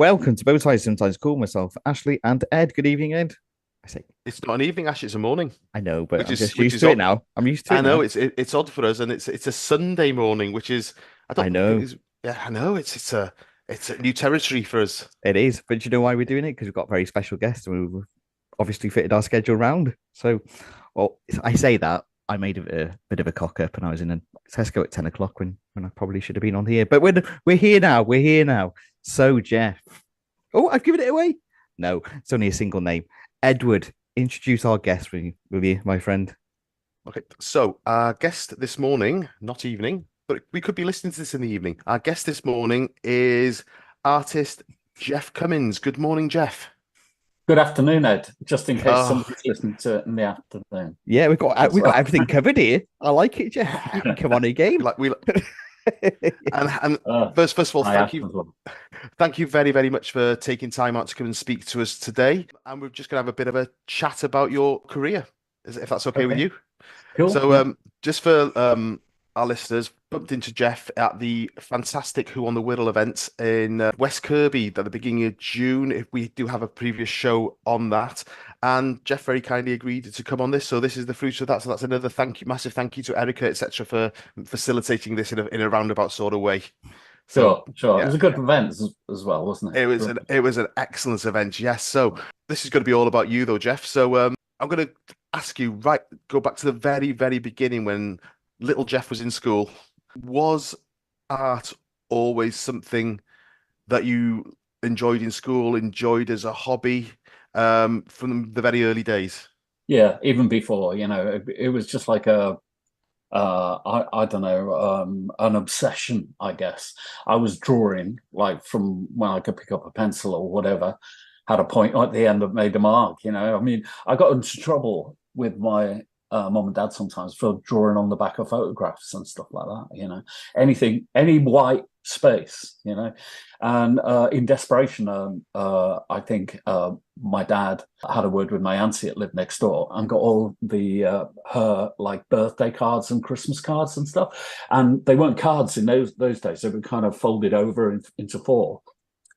welcome to Bow Ties Sometimes Cool. Myself, Ashley, and Ed. Good evening, Ed. I say, It's not an evening, Ash. It's a morning, I know, but which I'm is just which used is to it odd. now. I'm used to I it know now. it's odd for us, and it's a Sunday morning, which is I I don't think know is yeah I know it's a new territory for us. it is, but do you know why we're doing it? Because we've got very special guests, and we've obviously fitted our schedule round. So, well, I say that I made a bit of a cock up, and I was in a Tesco at 10 o'clock when I probably should have been on here. But we're here now. We're here now. So, Jeff. Oh, I've given it away. No, it's only a single name. Edward, introduce our guest, will you, my friend? Okay, so our guest this morning, not evening, but we could be listening to this in the evening. Our guest this morning is artist Jeff Cummins. Good morning, Jeff. Good afternoon, Ed. Just in case Oh, somebody's listening to it in the afternoon Yeah, as we've got well. everything covered here. I like it, Jeff. You can come on we again. like we and Uh, first of all, I have as well. thank you very, very much for taking time out to come and speak to us today. And we're just going to have a bit of a chat about your career, if that's okay with Okay, you. cool. So, Yeah. just for our listeners, bumped into Jeff at the fantastic Who on the Whittle event in West Kirby at the beginning of June. If we do have a previous show on that, and Jeff very kindly agreed to come on this. So this is the fruit of that. So that's another thank you, massive thank you to Erica, etc., for facilitating this in a roundabout sort of way. So Sure, sure. It yeah, was a good event as well, wasn't it? it was an excellent event. Yes. So this is going to be all about you though, Jeff. So I'm going to ask you go back to the very, very beginning when little Jeff was in school. Was art always something that you enjoyed in school, enjoyed as a hobby, from the very early days? Yeah, even before, it was just like I don't know, an obsession, I guess. I was drawing like from when I could pick up a pencil or whatever, had a point at the end that made a mark. I mean, I got into trouble with my mom and dad sometimes for drawing on the back of photographs and stuff like that. Anything, any white space. And in desperation, I think my dad had a word with my auntie that lived next door and got all the her like birthday cards and Christmas cards and stuff. And they weren't cards in those days; they were kind of folded over into four.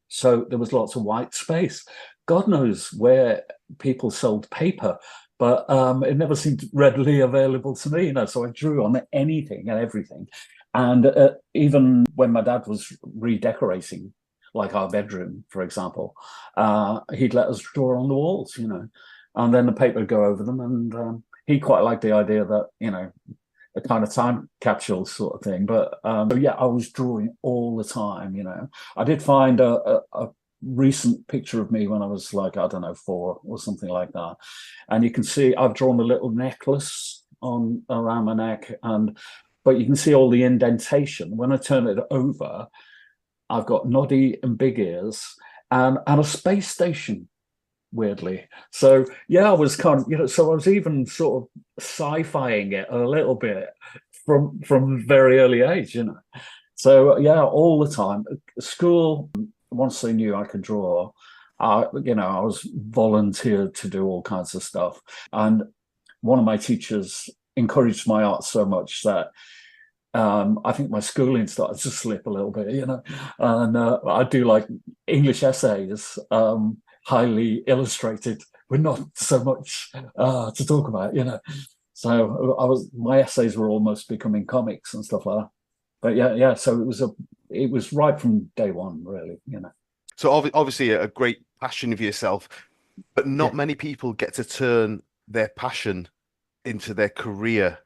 So there was lots of white space. God knows where people sold paper, but it never seemed readily available to me. So I drew on anything and everything. And even when my dad was redecorating, like our bedroom, for example, he'd let us draw on the walls. And then the paper would go over them. And he quite liked the idea that, a kind of time capsule sort of thing. But so yeah, I was drawing all the time. I did find a recent picture of me when I was like, I don't know, 4 or something like that. And you can see I've drawn a little necklace on around my neck, but you can see all the indentation. When I turn it over, I've got Noddy and Big Ears and a space station, weirdly. So yeah, I was kind of, so I was even sort of sci-fiing it a little bit from very early age. So yeah, all the time. School, once they knew I could draw, I was volunteered to do all kinds of stuff. And one of my teachers encouraged my art so much that I think my schooling started to slip a little bit. And I do like English essays, highly illustrated, with not so much to talk about. So my essays were almost becoming comics and stuff like that. But yeah. So it was right from day one, really. So obviously a great passion for yourself, but not Yeah. many people get to turn their passion into their career.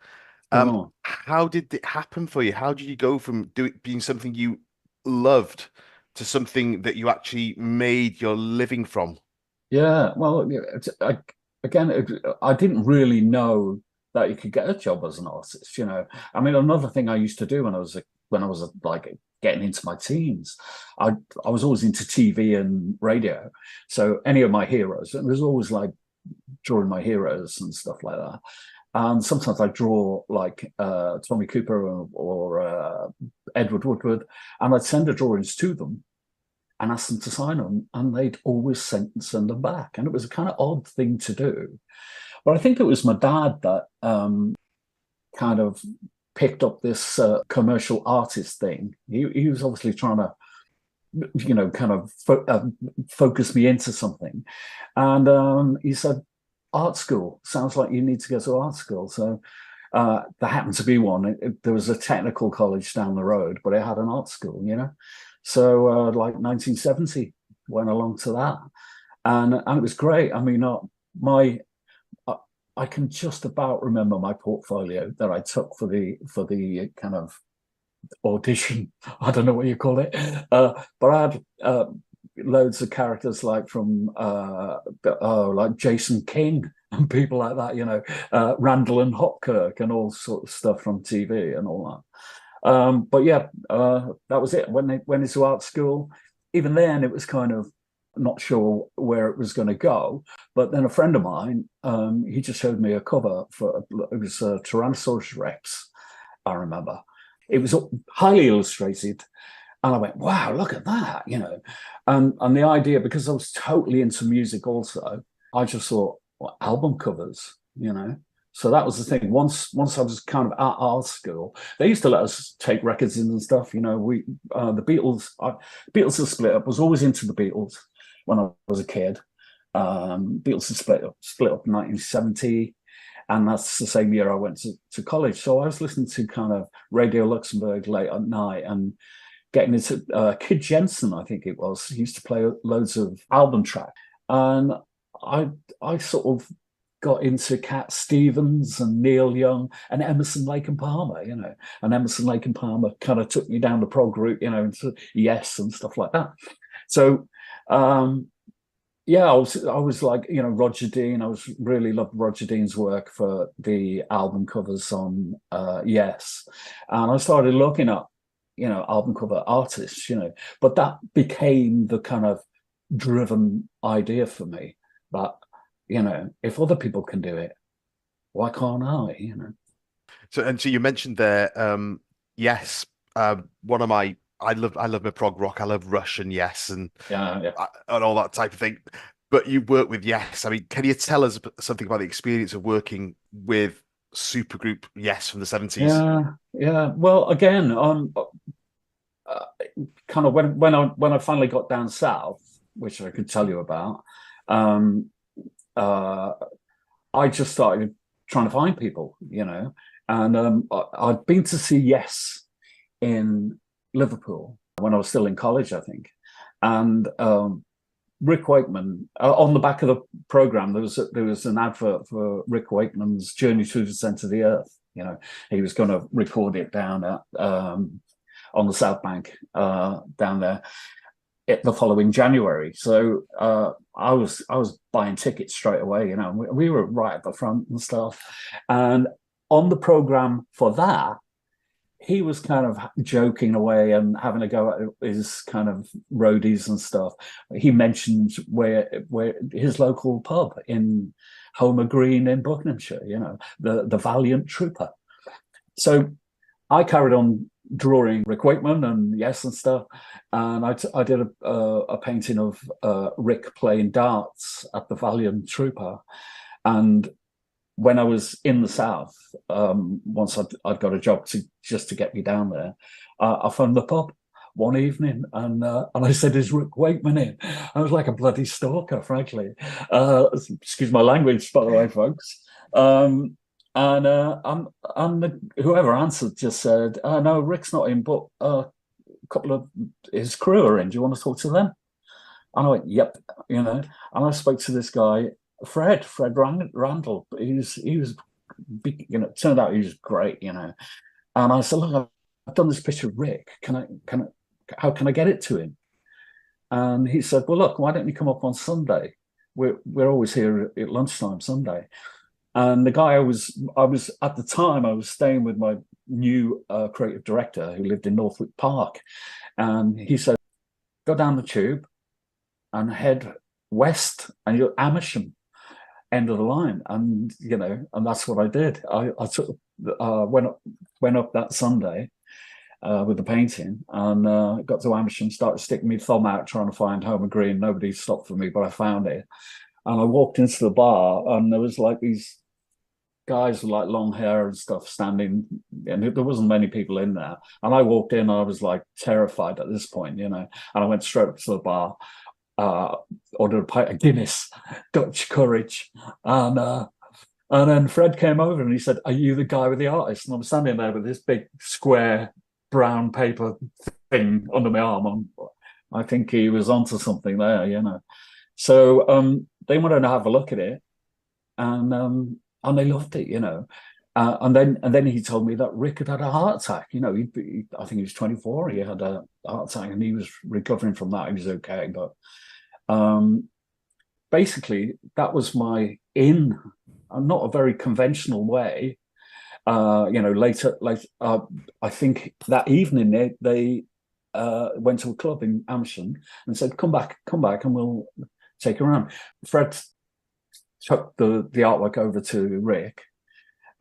Oh. How did it happen for you? How did you go from being something you loved to something that you actually made your living from? Yeah, well, yeah, I didn't really know that you could get a job as an artist. I mean, another thing I used to do when I was like getting into my teens, I was always into TV and radio. So any of my heroes, it was always like drawing my heroes and stuff like that. And sometimes I draw like Tommy Cooper or Edward Woodward, and I'd send the drawings to them and ask them to sign them, and they'd always send them back. And it was a kind of odd thing to do. But I think it was my dad that kind of picked up this commercial artist thing. He was obviously trying to kind of focus me into something. And he said, art school, sounds like you need to go to art school. So there happened to be one. There was a technical college down the road, but it had an art school, So like 1970, went along to that. And it was great. I mean, I can just about remember my portfolio that I took for the kind of audition. I don't know what you call it, but I had loads of characters like from like Jason King and people like that, Randall and Hopkirk and all sorts of stuff from TV and all that. But yeah, that was it. When they went into art school, even then it was kind of not sure where it was going to go. But then a friend of mine, he just showed me a cover for it was Tyrannosaurus Rex, I remember. It was highly illustrated. And I went, wow, look at that, And the idea, because I was totally into music also, I just thought, well, album covers, So that was the thing. Once I was kind of at art school, they used to let us take records in and stuff. The Beatles, Beatles have split up. I was always into the Beatles when I was a kid. Beatles have split up in 1970. And that's the same year I went to college. So I was listening to kind of Radio Luxembourg late at night and getting into Kid Jensen, I think it was. He used to play loads of album tracks. And I sort of got into Cat Stevens and Neil Young and Emerson, Lake and Palmer, And Emerson, Lake and Palmer kind of took me down the prog route, into Yes and stuff like that. So, yeah, I was like, Roger Dean. I really loved Roger Dean's work for the album covers on Yes. And I started looking up, album cover artists, but that became the kind of driven idea for me that, if other people can do it, why can't I, So you mentioned there, Yes, one of my I love my prog rock. I love Russian Yes and yeah. And all that type of thing. But you work with Yes. I mean, can you tell us something about the experience of working with supergroup Yes from the 70s? Yeah. Well, again, kind of when I finally got down south, which I could tell you about, I just started trying to find people, and I'd been to see Yes in Liverpool when I was still in college, I think. And Rick Wakeman, on the back of the program, there was an advert for Rick Wakeman's Journey to the Centre of the Earth. He was going to record it down at on the South Bank down there the following January. So I was buying tickets straight away. We were right at the front and stuff. And on the program for that, he was kind of joking away and having a go at his kind of roadies and stuff. He mentioned where his local pub in Homer Green in Buckinghamshire, the Valiant Trooper. So I carried on drawing Rick Wakeman and Yes and stuff, and I did a painting of Rick playing darts at the Valiant Trooper. And when I was in the South, once I'd got a job to get me down there, I phoned the pub one evening and I said, "Is Rick Wakeman in?" I was like a bloody stalker, frankly. Excuse my language, by the way, folks. And whoever answered just said, "No, Rick's not in, but a couple of his crew are in. Do you want to talk to them?" And I went, "Yep," And I spoke to this guy, Fred Randall. He was, turned out he was great, And I said, "Look, I've done this picture of Rick. How can I get it to him?" And he said, "Well, look, why don't you come up on Sunday? We're always here at lunchtime Sunday." And the guy I was at the time, I was staying with my new creative director who lived in Northwick Park. And he said, "Go down the tube and head west and you're Amersham, end of the line." And, and that's what I did. I went up that Sunday with the painting and got to Amersham, started sticking my thumb out trying to find Homer Green. Nobody stopped for me, but I found it. And I walked into the bar and there was like these guys with like long hair and stuff standing, and there wasn't many people in there. And I walked in, and I was like terrified at this point, you know. And I went straight up to the bar, ordered a pint of Guinness, Dutch courage, and then Fred came over and he said, "Are you the guy with the artist?" And I'm standing there with this big square brown paper thing under my arm. I think he was onto something there, you know. So they wanted to have a look at it, and they loved it, you know. And then he told me that Rick had a heart attack. You know, I think he was 24. He had a heart attack, and he was recovering from that. He was okay, but basically that was my in. Not a very conventional way. You know, later, I think that evening they went to a club in Amsterdam and said, come back, and we'll take you around." Fred took the artwork over to Rick.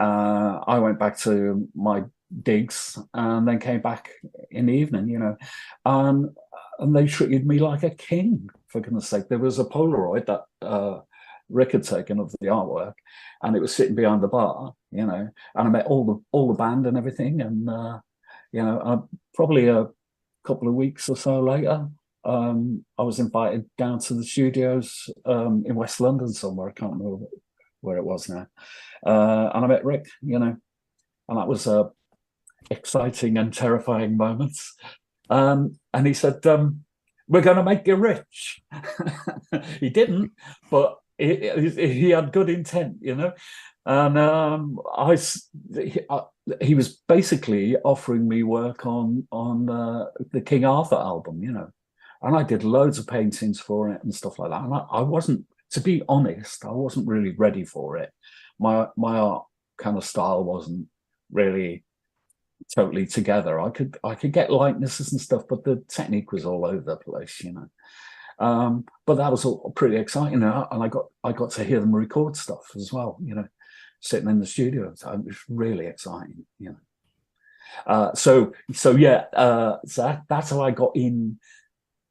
I went back to my digs and then came back in the evening, you know. And they treated me like a king, for goodness sake. There was a Polaroid that Rick had taken of the artwork, and it was sitting behind the bar, you know. And I met all the band and everything, and you know, probably a couple of weeks or so later, I was invited down to the studios in West London somewhere. I can't remember where it was now, and I met Rick, you know, and that was exciting and terrifying moments. And he said, "We're going to make you rich." He didn't, but he had good intent, you know. And he was basically offering me work on the King Arthur album, you know. And I did loads of paintings for it and stuff like that. And I wasn't, to be honest, I wasn't really ready for it. My art kind of style wasn't really totally together. I could get likenesses and stuff, but the technique was all over the place, you know. But that was all pretty exciting, and I got to hear them record stuff as well, you know, sitting in the studio. So it was really exciting, you know. So that's how I got in,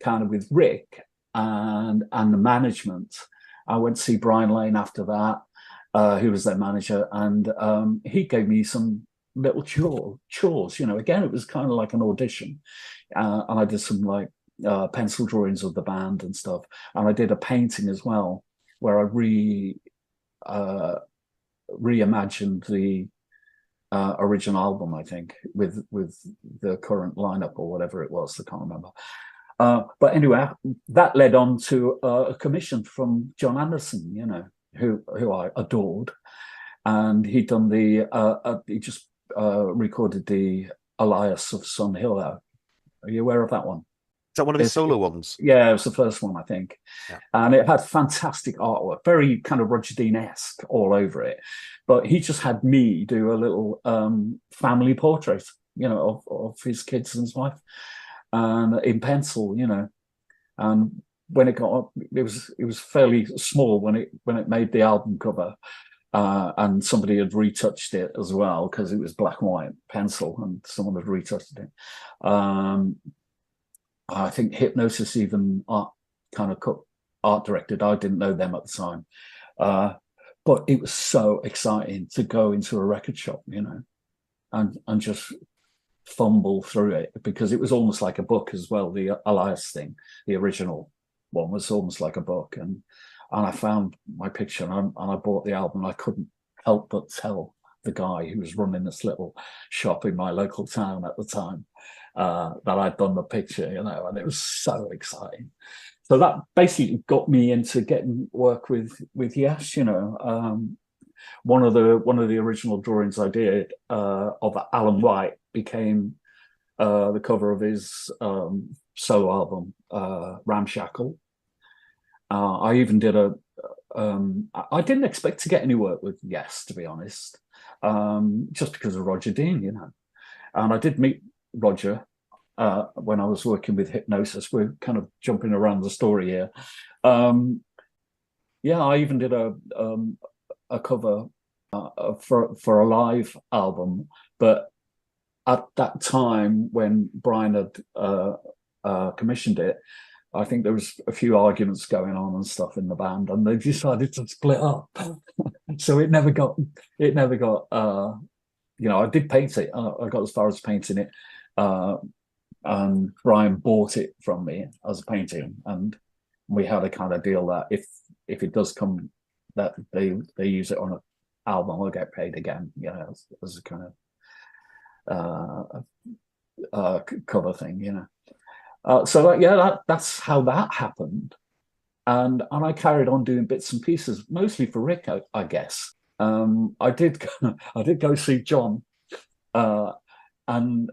kind of with Rick and the management. I went to see Brian Lane after that, who was their manager, and he gave me some little chores, you know. Again, it was kind of like an audition, and I did some like pencil drawings of the band and stuff, and I did a painting as well where I reimagined the original album, I think, with the current lineup or whatever it was. I can't remember. But anyway, that led on to a commission from John Anderson, you know, who I adored, and he'd done he just recorded the Elias of Sun Hill. Are you aware of that one? Is that one of his solo ones? Yeah, it was the first one, I think. Yeah. And it had fantastic artwork, very kind of Roger Dean-esque all over it. But he just had me do a little family portrait, you know, of his kids and his wife, and in pencil, you know. And when it got up, it was fairly small when it made the album cover. And somebody had retouched it as well, because it was black and white pencil, and someone had retouched it. I think Hypnosis even kind of art directed. I didn't know them at the time, but it was so exciting to go into a record shop, you know, and just fumble through it, because it was almost like a book as well. The Elias thing, the original one, was almost like a book, and I found my picture, and I bought the album. I couldn't help but tell the guy who was running this little shop in my local town at the time that I'd done the picture, you know, and it was so exciting. So that basically got me into getting work with Yes, you know. One of the original drawings I did of Alan White became the cover of his solo album, Ramshackle. I even did I didn't expect to get any work with Yes, to be honest, just because of Roger Dean, you know. And I did meet Roger when I was working with Hypnosis. We're kind of jumping around the story here. Yeah, I even did a cover for a live album, but at that time when Brian had commissioned it, I think there was a few arguments going on and stuff in the band, and they decided to split up. So it never got. I did paint it. I got as far as painting it, and Brian bought it from me as a painting, and we had a kind of deal that if it does come, that they use it on an album, I'll get paid again. As a kind of cover thing. So that's how that happened, and I carried on doing bits and pieces, mostly for Rick, I guess. I did go see John, and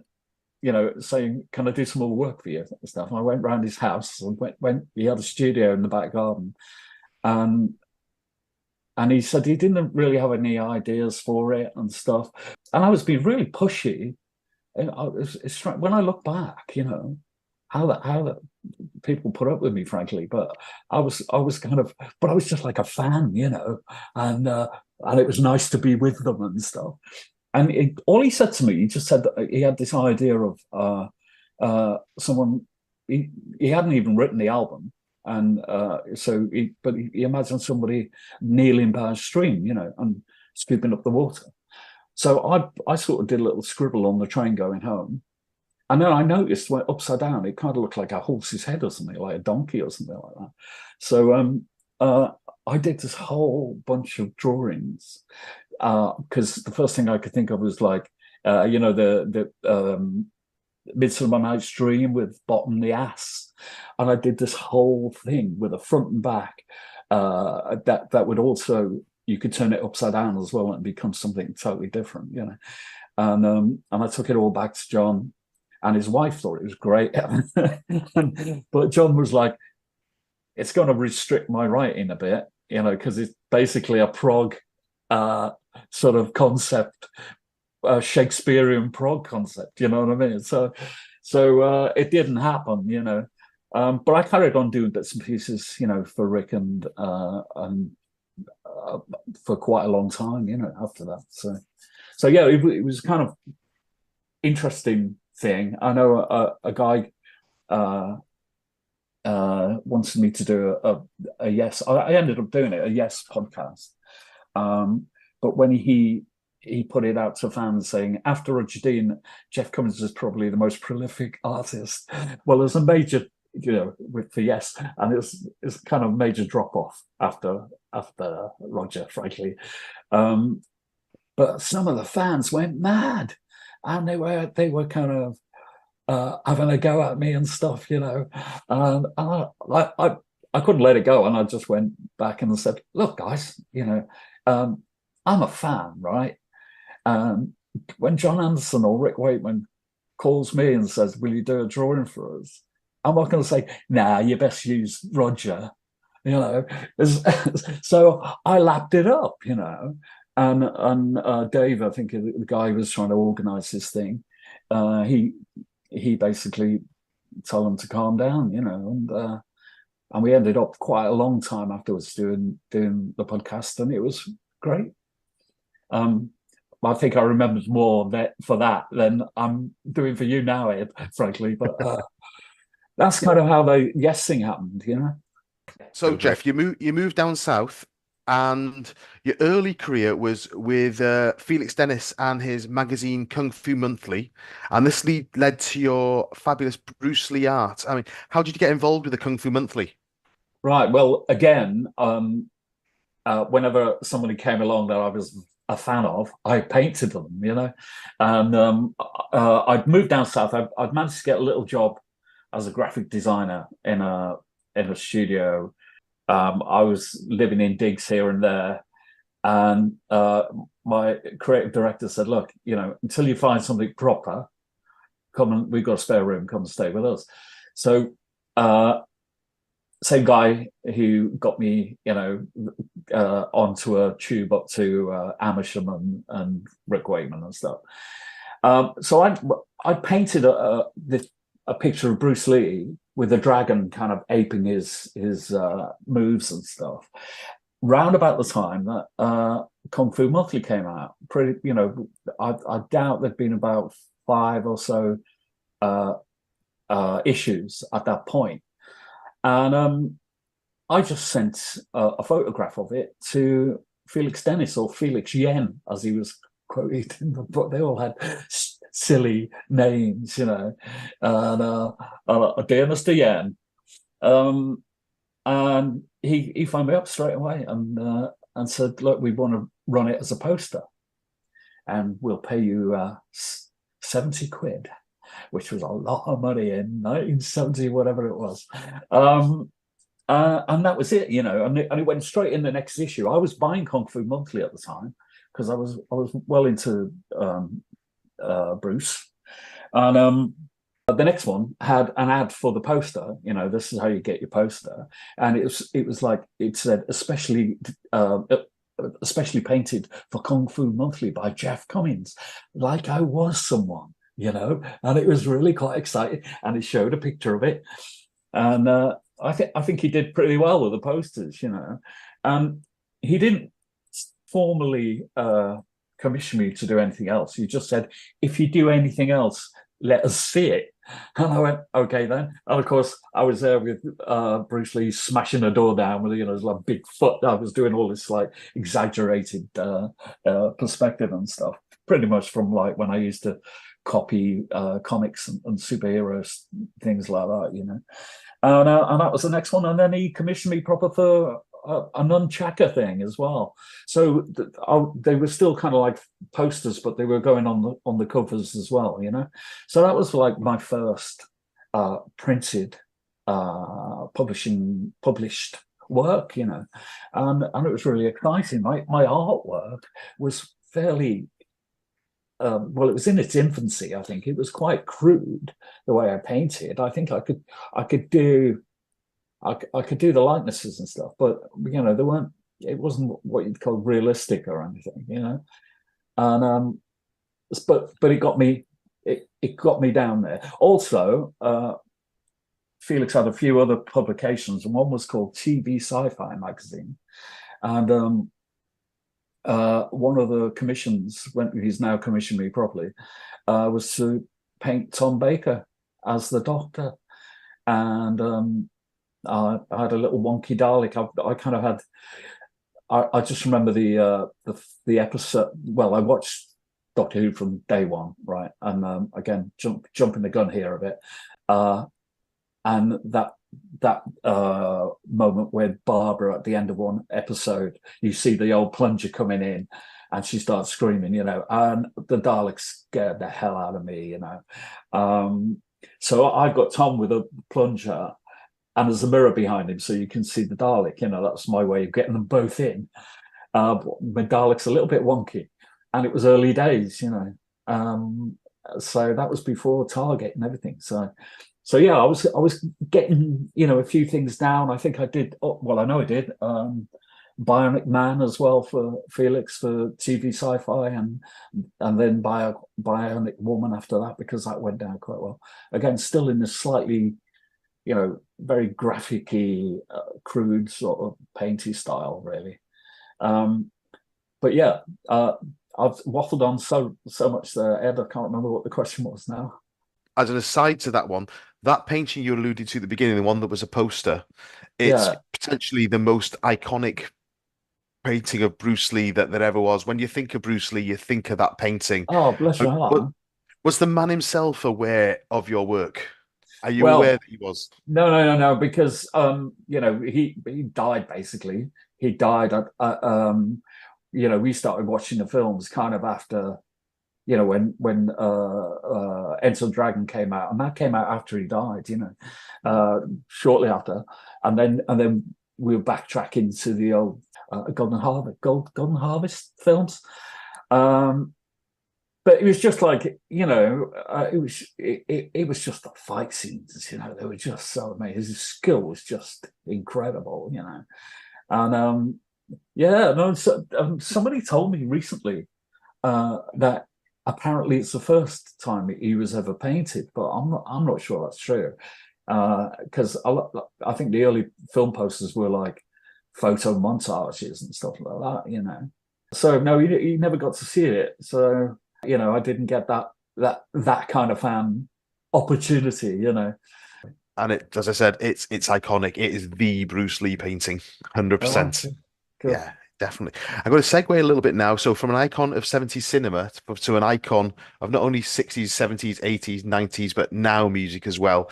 saying, "Can I do some more work for you?" and stuff. And I went round his house and went. He had a studio in the back garden, and he said he didn't really have any ideas for it and stuff. And I was being really pushy. And it's when I look back, how that people put up with me, frankly. But I was just like a fan, and it was nice to be with them and stuff. And all he said to me, he just said that he had this idea of someone. He hadn't even written the album, and but he imagined somebody kneeling by a stream, and scooping up the water. So I sort of did a little scribble on the train going home, and then I noticed when upside down, it kind of looked like a horse's head or something, like a donkey or something like that. So I did this whole bunch of drawings, because the first thing I could think of was like, the Midsummer Night's Dream with Bottom the Ass, and I did this whole thing with a front and back that would also, you could turn it upside down as well and become something totally different, And I took it all back to John, and his wife thought it was great, but John was like, "It's going to restrict my writing a bit, because it's basically a prog sort of concept, Shakespearean prog concept, you know what I mean?" So it didn't happen, but I carried on doing bits and pieces, for Rick and for quite a long time, after that. So yeah, it was kind of interesting thing. I know a guy wanted me to do a Yes. I ended up doing it, a Yes podcast. But when he put it out to fans saying, after Roger Dean, Jeff Cummins is probably the most prolific artist. Well, there's a major, for Yes, and it's kind of major drop off after Roger, frankly. But some of the fans went mad, and they were kind of having a go at me and stuff, and I couldn't let it go, and I just went back and said, "Look, guys, I'm a fan, right? When John Anderson or Rick Wakeman calls me and says, 'Will you do a drawing for us?' I'm not going to say, 'Nah, you best use Roger,' So I lapped it up, and Dave, I think the guy who was trying to organize this thing, he basically told him to calm down, and we ended up quite a long time afterwards doing the podcast, and it was great. I think I remembered more for that than I'm doing for you now, Ed, frankly. But that's kind of how the Yes thing happened, So Jeff, you moved down south, and your early career was with Felix Dennis and his magazine Kung Fu Monthly, and this led to your fabulous Bruce Lee art. I mean, how did you get involved with the Kung Fu Monthly? Right. Well, again, whenever somebody came along that I was a fan of, I painted them, and I'd moved down south. I'd managed to get a little job as a graphic designer in a studio. I was living in digs here and there, and my creative director said, "Look, until you find something proper, we've got a spare room, come and stay with us." So same guy who got me, onto a tube up to Amersham and Rick Wakeman and stuff. So I painted a picture of Bruce Lee with a dragon kind of aping his moves and stuff. Round about the time that Kung Fu Monthly came out, I doubt there'd been about 5 or so issues at that point. And I just sent a photograph of it to Felix Dennis, or Felix Yen, as he was quoted in the book. They all had silly names, you know. And dear Mr. Yen. And he phoned me up straight away and said, look, we want to run it as a poster, and we'll pay you 70 quid, which was a lot of money in 1970, whatever it was. And that was it, you know, and it went straight in the next issue. I was buying Kung Fu Monthly at the time because I was well into Bruce. And the next one had an ad for the poster, you know, this is how you get your poster. And it was like, it said, especially painted for Kung Fu Monthly by Jeff Cummins, like I was someone, you know, and it was really quite exciting. And it showed a picture of it. And I think he did pretty well with the posters, you know. He didn't formally commission me to do anything else. He just said, if you do anything else, let us see it. And I went, okay then. And of course, I was there with Bruce Lee smashing a door down with, you know, like a big foot. I was doing all this like exaggerated perspective and stuff, pretty much from like when I used to copy comics and superheroes, things like that, you know. And that was the next one. And then he commissioned me proper for a nunchaka thing as well. So they were still kind of like posters, but they were going on the covers as well, you know. So that was like my first printed published work, you know, and it was really exciting. My artwork was fairly well, it was in its infancy. I think it was quite crude the way I painted. I think I could do the likenesses and stuff, but you know, it wasn't what you'd call realistic or anything, you know. And but it got me down there. Also, Felix had a few other publications, and one was called TV Sci-Fi magazine, and one of the commissions, when he's now commissioned me properly, was to paint Tom Baker as the Doctor. And I had a little wonky Dalek. I kind of had, I just remember the episode. Well, I watched Doctor Who from day one, right? And again, jumping the gun here a bit. And that moment where Barbara, at the end of one episode, you see the old plunger coming in and she starts screaming, you know, and the Dalek scared the hell out of me, you know. So I got Tom with a plunger, and there's a mirror behind him so you can see the Dalek, you know. That's my way of getting them both in. My Dalek's a little bit wonky, and it was early days, you know. So that was before Target and everything. So yeah, I was getting, you know, a few things down. I think I did. Well, I know I did. Bionic Man as well for Felix for TV Sci-Fi, and then Bionic Woman after that, because that went down quite well. Again, still in this slightly, you know, very graphic-y, crude sort of painty style, really. But yeah, I've waffled on so much there, Ed. I can't remember what the question was now. As an aside to that one, that painting you alluded to at the beginning, the one that was a poster, it's potentially the most iconic painting of Bruce Lee that there ever was. When you think of Bruce Lee, you think of that painting. Oh, bless your heart. Was the man himself aware of your work? Are you aware that he was? No, because you know, he died basically. He died at you know, we started watching the films kind of after, you know, when Enter the Dragon came out, and that came out after he died, you know, shortly after, and then we were backtracking to the old Golden Harvest films, but it was just like, you know, it was just the fight scenes, you know, they were just so amazing. His skill was just incredible, you know, and yeah, no, so, somebody told me recently that apparently it's the first time he was ever painted, but I'm not sure that's true, because I think the early film posters were like photo montages and stuff like that, you know. So no, he never got to see it. So, you know, I didn't get that kind of fan opportunity, you know. And it, as I said, it's iconic. It is the Bruce Lee painting, 100%. Cool. Yeah, definitely. I'm going to segue a little bit now. So from an icon of 70s cinema to an icon of not only 60s, 70s, 80s, 90s, but now music as well.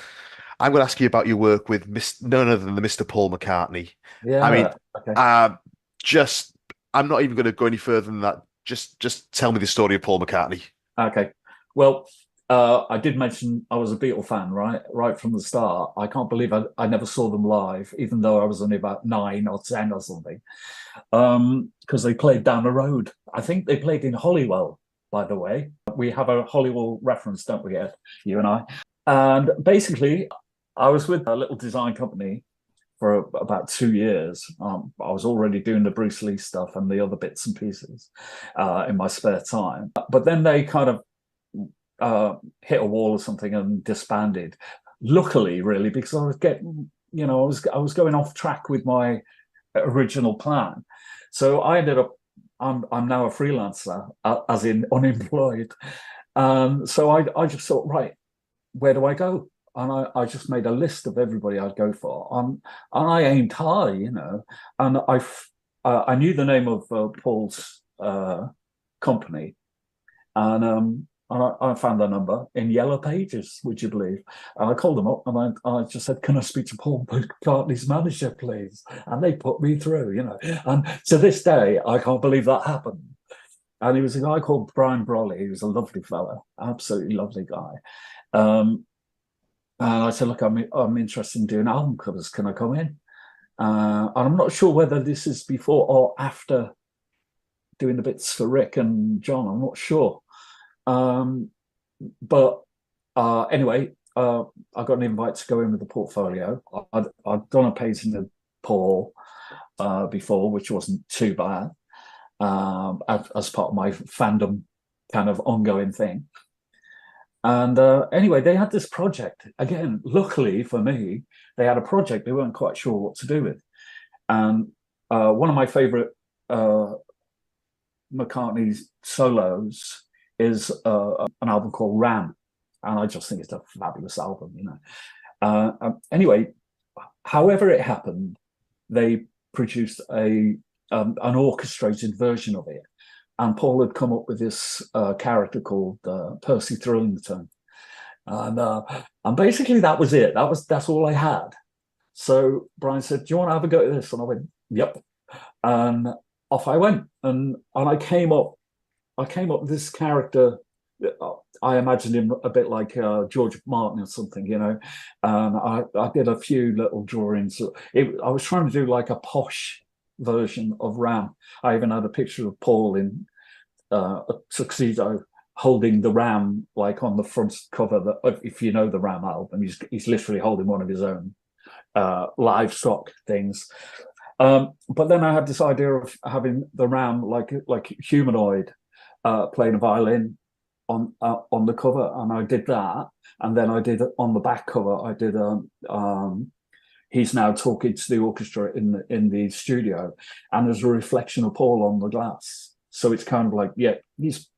I'm going to ask you about your work with none other than the Mr. Paul McCartney. I mean, Yeah. Okay. just I'm not even going to go any further than that. Just tell me the story of Paul McCartney. Okay. Well, I did mention I was a Beatle fan, right from the start. I can't believe I never saw them live, even though I was only about 9 or 10 or something. Because they played down the road. I think they played in Holywell, by the way. We have a Holywell reference, don't we, Ed? You and I. And basically, I was with a little design company for about 2 years. I was already doing the Bruce Lee stuff and the other bits and pieces in my spare time. But then they kind of hit a wall or something and disbanded. Luckily, really, because I was getting, I was going off track with my original plan. So I ended up, I'm now a freelancer, as in unemployed. So I just thought, right, where do I go? And I just made a list of everybody I'd go for. And I aimed high, and I knew the name of Paul's company. And I found their number in Yellow Pages, would you believe? And I called them up and I just said, can I speak to Paul McCartney's manager, please? And they put me through, And to this day, I can't believe that happened. And he was a guy called Brian Brolly. He was a lovely fella, absolutely lovely guy. And I said, look, I'm interested in doing album covers. Can I come in? And I'm not sure whether this is before or after doing the bits for Rick and John. I'm not sure. But anyway, I got an invite to go in with the portfolio. I'd done a painting of Paul before, which wasn't too bad, as part of my fandom kind of ongoing thing. And anyway, they had this project. Again, luckily for me, they had a project they weren't quite sure what to do with. And one of my favorite McCartney's solos is an album called Ram. And I just think it's a fabulous album, Anyway, however it happened, they produced an orchestrated version of it. And Paul had come up with this character called Percy Thrillington. And basically that was it. That's all I had. So Brian said, do you want to have a go at this? And I went, yep. And off I went. And I came up with this character. I imagined him a bit like George Martin or something, And I did a few little drawings. I was trying to do like a posh version of Ram. I even had a picture of Paul in a tuxedo holding the Ram, like on the front cover. If you know the Ram album, he's literally holding one of his own livestock things. But then I had this idea of having the Ram like humanoid, playing a violin on the cover, and I did that. And then I did on the back cover, I did he's now talking to the orchestra in the studio, and there's a reflection of Paul on the glass. So it's kind of like, yeah, he's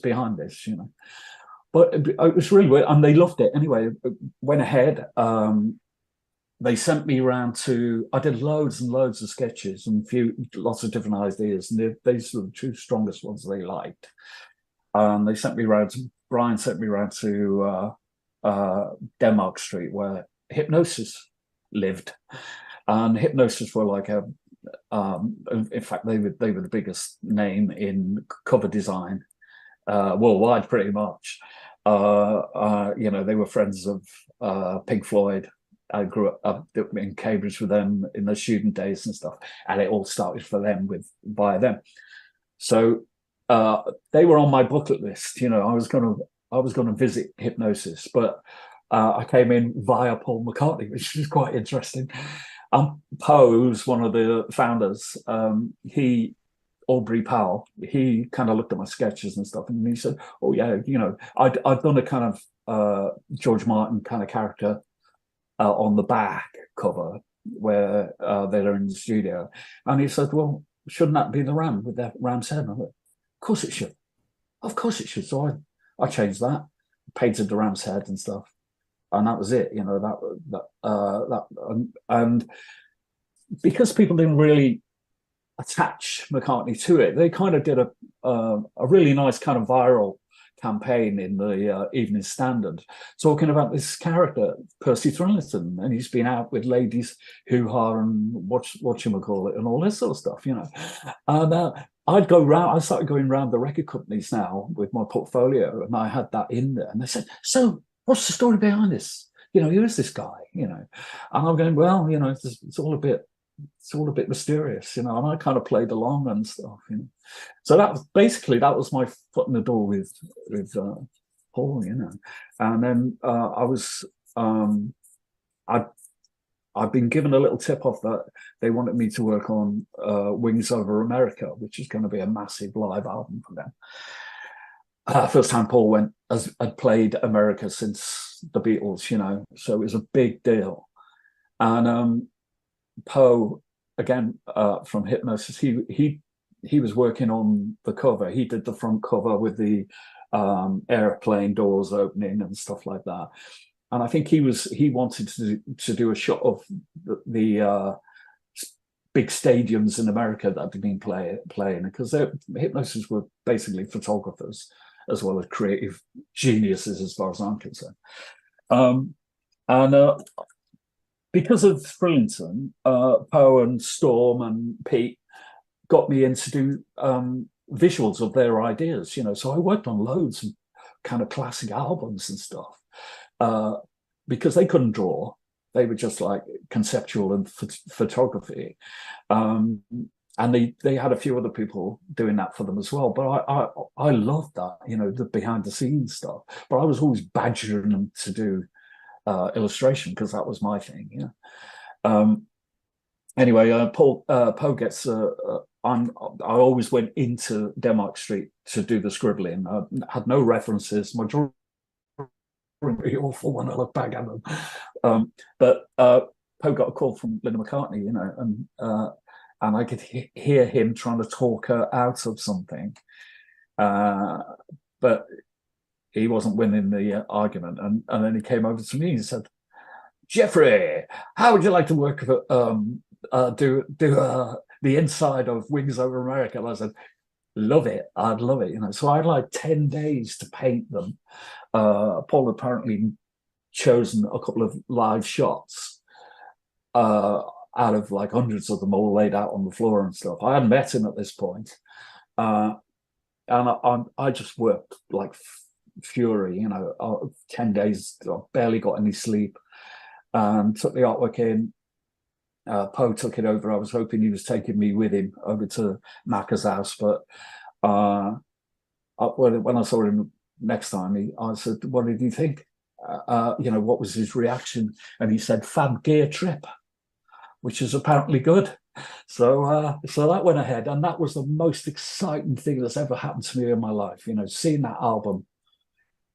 behind this, But it was really weird, and they loved it. Anyway, went ahead. They sent me around I did loads and loads of sketches and lots of different ideas, and these were the two strongest ones they liked. Brian sent me around to Denmark Street, where Hypnosis lived. And Hypnosis were like in fact, they were the biggest name in cover design worldwide, pretty much. They were friends of Pink Floyd. I grew up in Cambridge with them in the student days and stuff, and it all started via them. So they were on my bucket list. I was going to visit Hypnosis, but I came in via Paul McCartney, which is quite interesting. Poe's one of the founders. Aubrey Powell, he kind of looked at my sketches and stuff, and he said, "Oh yeah, I'd done a kind of George Martin kind of character on the back cover where they're in the studio," and he said, "Well, shouldn't that be the Ram with that Ram's head?" And I went, "Of course it should. Of course it should." So I changed that, painted the Ram's head and stuff, and that was it. And because people didn't really attach McCartney to it. They kind of did a really nice kind of viral campaign in the Evening Standard, talking about this character, Percy Thrillington, and he's been out with ladies, hoo-ha, and whatchamacallit, and all this sort of stuff, you know. And I started going around the record companies now with my portfolio, and I had that in there, and they said, so what's the story behind this? You know, who is this guy? You know, and I'm going, well, you know, it's all a bit mysterious, you know, and I kind of played along and stuff, you know. So that was my foot in the door with Paul, you know. And then I've been given a little tip off that they wanted me to work on Wings Over America, which is going to be a massive live album for them. First time Paul had played America since the Beatles, you know, so it was a big deal. And Poe, again, from Hypnosis, he was working on the cover. He did the front cover with the airplane doors opening and stuff like that. And I think he wanted to do a shot of the big stadiums in America that had been playing, because Hypnosis were basically photographers as well as creative geniuses, as far as I'm concerned. Because of Thrillington, Poe and Storm and Pete got me in to do visuals of their ideas, you know. So I worked on loads of kind of classic albums and stuff, because they couldn't draw. They were just like conceptual and photography. And they had a few other people doing that for them as well. But I loved that, you know, the behind the scenes stuff. But I was always badgering them to do illustration, because that was my thing. Yeah. Anyway, Poe gets. I always went into Denmark Street to do the scribbling. I had no references. My drawing really awful when I look back at them. But Poe got a call from Linda McCartney, you know, and I could hear him trying to talk her out of something, but he wasn't winning the argument. And then he came over to me and said, "Jeffrey, how would you like to work do the inside of Wings Over America?" And I said, "Love it, I'd love it." You know, so I had like 10 days to paint them. Paul apparently chosen a couple of live shots out of like hundreds of them all laid out on the floor and stuff. I hadn't met him at this point, and I just worked like fury, you know. 10 days, I barely got any sleep, and took the artwork in. Poe took it over. I was hoping he was taking me with him over to Macca's house, but when I saw him next time, I said, "What did he think? You know, what was his reaction?" And he said, "Fab gear trip," which is apparently good. So that went ahead, and that was the most exciting thing that's ever happened to me in my life. You know, seeing that album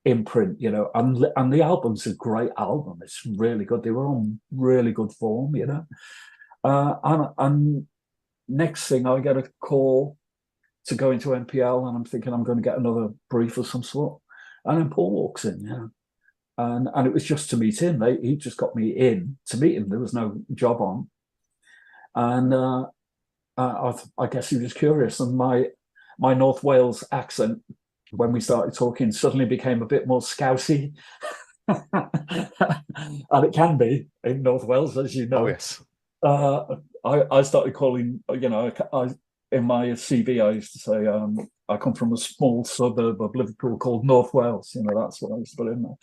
in print, you know, and the album's a great album. It's really good. They were on really good form, you know. And next thing, I get a call to go into NPL, and I'm thinking I'm going to get another brief of some sort. And then Paul walks in, yeah. And it was just to meet him. He just got me in to meet him. There was no job on. And I guess he was curious. And my North Wales accent, when we started talking, suddenly became a bit more scousy. And it can be in North Wales, as you know. Oh, yes. I started calling, you know, in my CV, I used to say I come from a small suburb of Liverpool called North Wales. You know, that's what I used to put in there.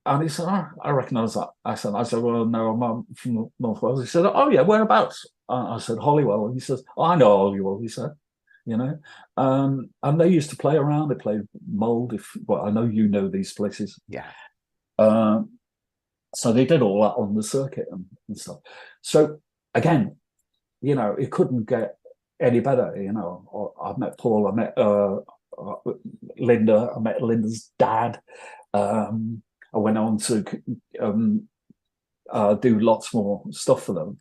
And he said, "I recognise that accent." I said, "Well, no, I'm from North Wales." He said, "Oh, yeah, whereabouts?" I said, "Holywell." And he says, "Oh, I know Holywell," he said, you know. And they used to play around. They played Mould. Well, I know you know these places. Yeah. So they did all that on the circuit and stuff. So again, you know, it couldn't get any better. You know, I met Paul. I met Linda. I met Linda's dad. I went on to do lots more stuff for them.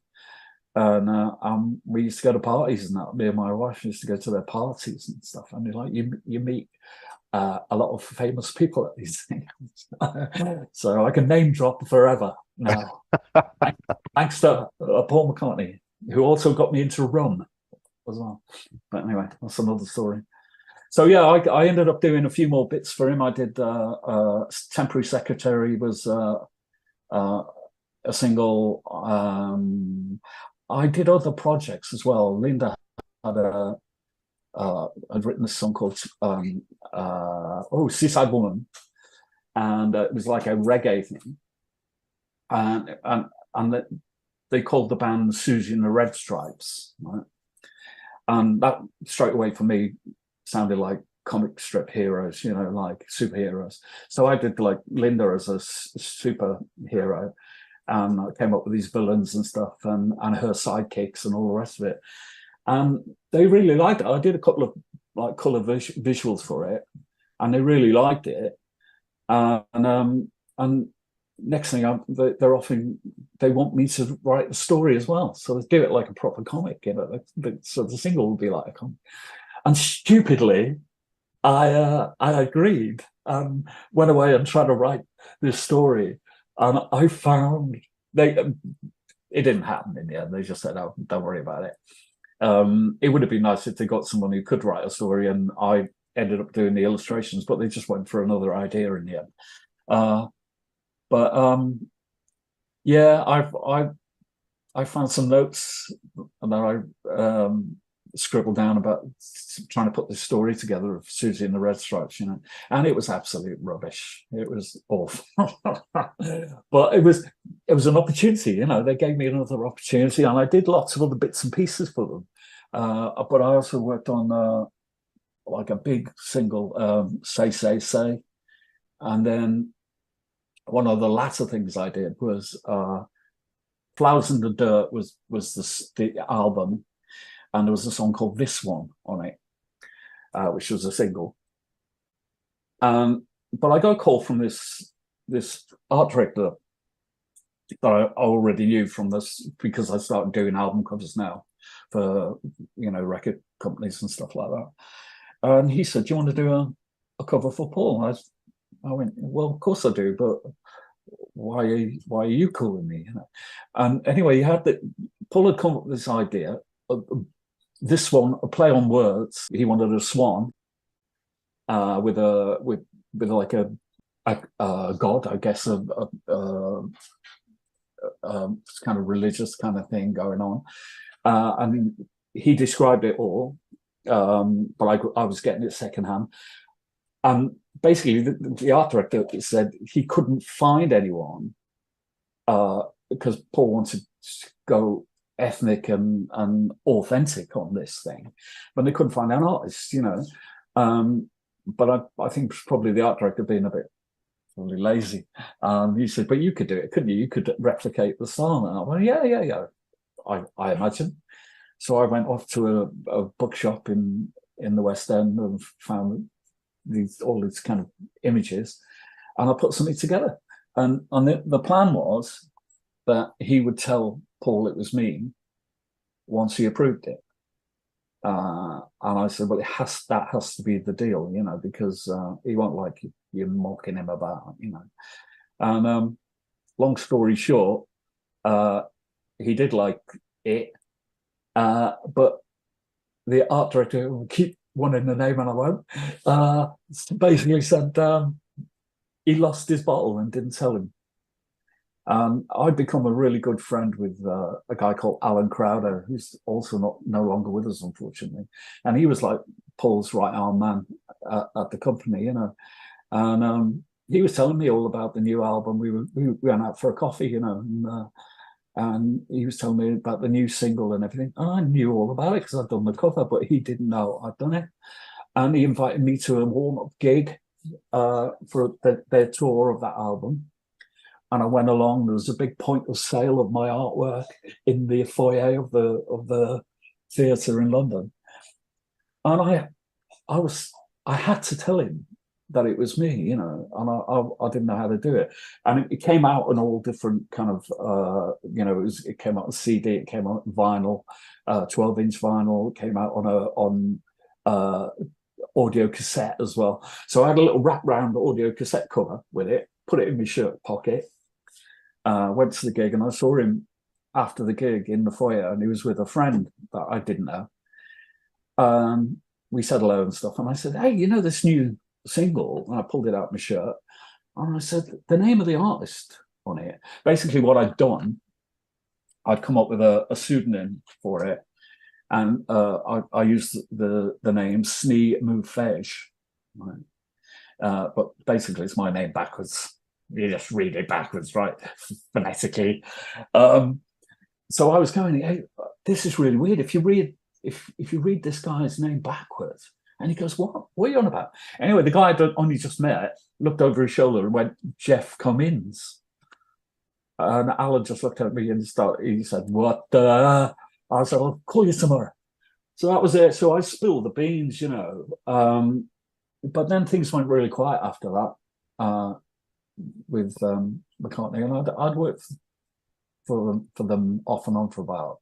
And we used to go to parties and that. Me and my wife used to go to their parties and stuff. And like you meet a lot of famous people at these things. So I can name drop forever now. Thanks to Paul McCartney. who also got me into rum as well. But anyway, that's another story. So yeah, I ended up doing a few more bits for him. I did Temporary Secretary was a single. I did other projects as well. Linda had I'd written a song called Seaside Woman, and it was like a reggae thing, and they called the band Susie and the Red Stripes, right? And that straight away for me sounded like comic strip heroes, you know, like superheroes. So I did like Linda as a superhero, and I came up with these villains and stuff, and her sidekicks and all the rest of it. And they really liked it. I did a couple of like color visuals for it, and they really liked it. And next thing they're offering, they want me to write the story as well. So they do it like a proper comic, you know. So the single would be like a comic. And stupidly, I agreed and went away and tried to write this story. And I found it didn't happen in the end. They just said, "Oh, don't worry about it." It would have been nice if they got someone who could write a story, and I ended up doing the illustrations, but they just went for another idea in the end. Yeah, I found some notes that I scribbled down about trying to put this story together of Susie and the Red Stripes, you know, and it was absolute rubbish. It was awful. But it was an opportunity, you know. They gave me another opportunity, and I did lots of other bits and pieces for them. But I also worked on like a big single, Say, and then one of the latter things I did was Flowers in the Dirt was the album, and there was a song called This One on it, which was a single. But I got a call from this art director that I already knew from this, because I started doing album covers now for, you know, record companies and stuff like that. And he said, "Do you want to do a cover for Paul?" I went, "Well, of course I do, but why are you calling me?" You know? And anyway, Paul had come up with this idea of this one, a play on words. He wanted a swan with like a god, I guess, a kind of religious kind of thing going on. And he described it all, but I was getting it secondhand. And basically, the art director said he couldn't find anyone because Paul wanted to go ethnic and authentic on this thing, but they couldn't find an artist, you know. But I think probably the art director being a bit probably lazy. He said, "But you could do it, couldn't you? You could replicate the style." And I went, "Yeah. I imagine." So I went off to a bookshop in the West End and found all these kind of images, and I put something together. And the plan was that he would tell Paul it was me once he approved it. And I said, "Well, that has to be the deal, you know, because he won't like you mocking him about, you know." And long story short, he did like it, but the art director would keep wanting the name, and I won't. Basically said he lost his bottle and didn't tell him. I'd become a really good friend with a guy called Alan Crowder, who's also no longer with us, unfortunately. And he was like Paul's right arm man at the company, you know. And he was telling me all about the new album. We went out for a coffee, you know, and he was telling me about the new single and everything. And I knew all about it because I'd done the cover, but he didn't know I'd done it. And he invited me to a warm-up gig for their tour of that album. And I went along. There was a big point of sale of my artwork in the foyer of the theatre in London. And I had to tell him that it was me, you know, and I didn't know how to do it. And it came out on all different kind of, you know, it came out on CD, it came out on vinyl, 12-inch vinyl, it came out on audio cassette as well. So I had a little wrap-round audio cassette cover with it, put it in my shirt pocket, went to the gig, and I saw him after the gig in the foyer, and he was with a friend that I didn't know. We said hello and stuff, and I said, "Hey, you know this new single?" And I pulled it out of my shirt, and I said, "The name of the artist on it." Basically, what I'd done, I'd come up with a pseudonym for it, and I used the name Sni Mufej, right? But basically, it's my name backwards. You just read it backwards, right? Phonetically. So I was going, "Hey, this is really weird. If you read this guy's name backwards," and he goes, "What? What are you on about?" Anyway, the guy I'd only just met looked over his shoulder and went, "Jeff Cummins." And Alan just looked at me and he said, "What the?" I said, "I'll call you tomorrow." So that was it. So I spilled the beans, you know. But then things went really quiet after that with McCartney, and I'd worked for them off and on for about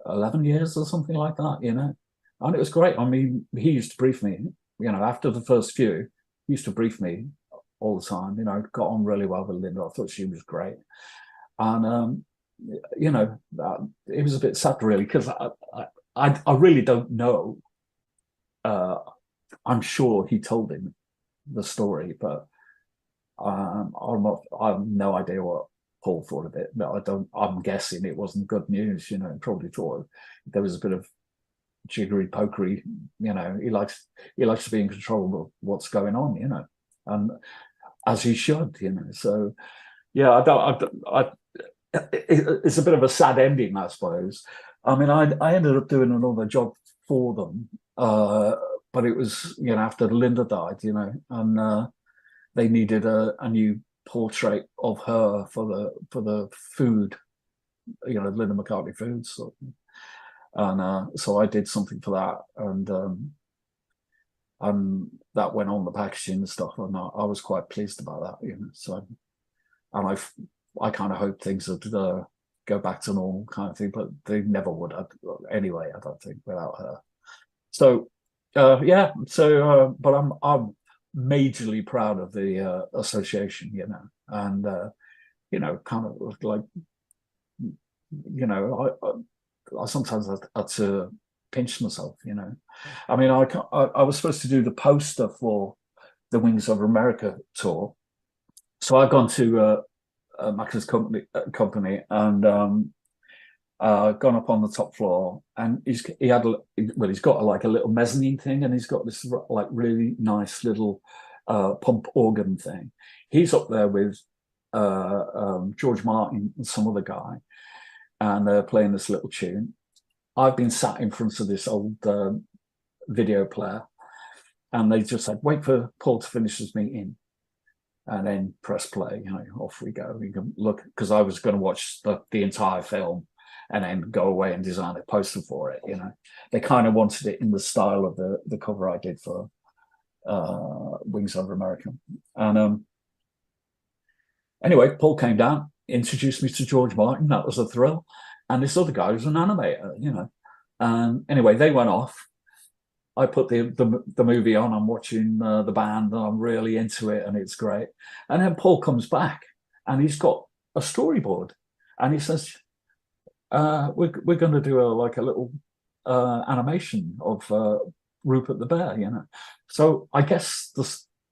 11 years or something like that, you know. And it was great. I mean, he used to brief me, you know, after the first few, he used to brief me all the time. You know, got on really well with Linda. I thought she was great. And, you know, it was a bit sad, really, because I really don't know. I'm sure he told him the story, but I have no idea what Paul thought of it. But I'm guessing it wasn't good news. You know, probably thought there was a bit of jiggery pokery. You know, he likes to be in control of what's going on. You know, and as he should. You know, so yeah, it's a bit of a sad ending, I suppose. I mean, I ended up doing another job for them, but it was, you know, after Linda died, you know, and they needed a new portrait of her for the food, you know, Linda McCartney Foods, so, and so I did something for that, and that went on the packaging and stuff, and I was quite pleased about that, you know. So, and I kind of hoped things would go back to normal kind of thing, but they never would have anyway, I don't think, without her. So yeah, so but I'm majorly proud of the association, you know, and you know, kind of like, you know, I sometimes had to pinch myself, you know. I mean, I was supposed to do the poster for the Wings Over America tour, so I've gone to Max's company and gone up on the top floor, and he's got like a little mezzanine thing, and he's got this like really nice little pump organ thing. He's up there with George Martin and some other guy, and they're playing this little tune. I've been sat in front of this old video player, and they just said, "Wait for Paul to finish his meeting and then press play." You know, off we go. We can look, because I was going to watch the entire film and then go away and design a poster for it. You know, they kind of wanted it in the style of the cover I did for Wings Over America. And anyway, Paul came down, introduced me to George Martin. That was a thrill. And this other guy was an animator, you know. And anyway, they went off. I put the movie on. I'm watching the band, and I'm really into it, and it's great. And then Paul comes back, and he's got a storyboard, and he says, "We're going to do a little animation of Rupert the Bear," you know. So I guess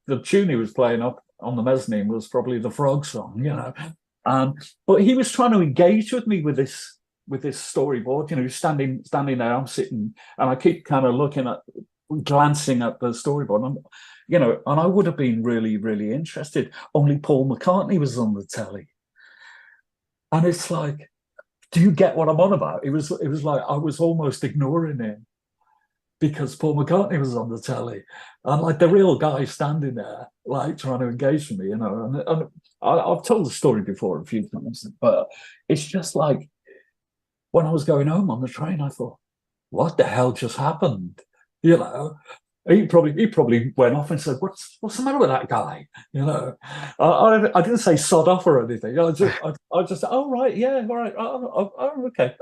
the tune he was playing up on the mezzanine was probably the Frog song, you know. But he was trying to engage with me with this storyboard, you know, standing there, I'm sitting, and I keep kind of glancing at the storyboard, and, you know, and I would have been really, really interested, only Paul McCartney was on the telly. And it's like, do you get what I'm on about? It was like I was almost ignoring him because Paul McCartney was on the telly, and like the real guy standing there, like trying to engage with me, you know. And I've told the story before a few times, but it's just like, when I was going home on the train, I thought, what the hell just happened? You know, he probably went off and said, what's the matter with that guy? You know, I didn't say sod off or anything. I just said, oh, right, yeah, all right, oh,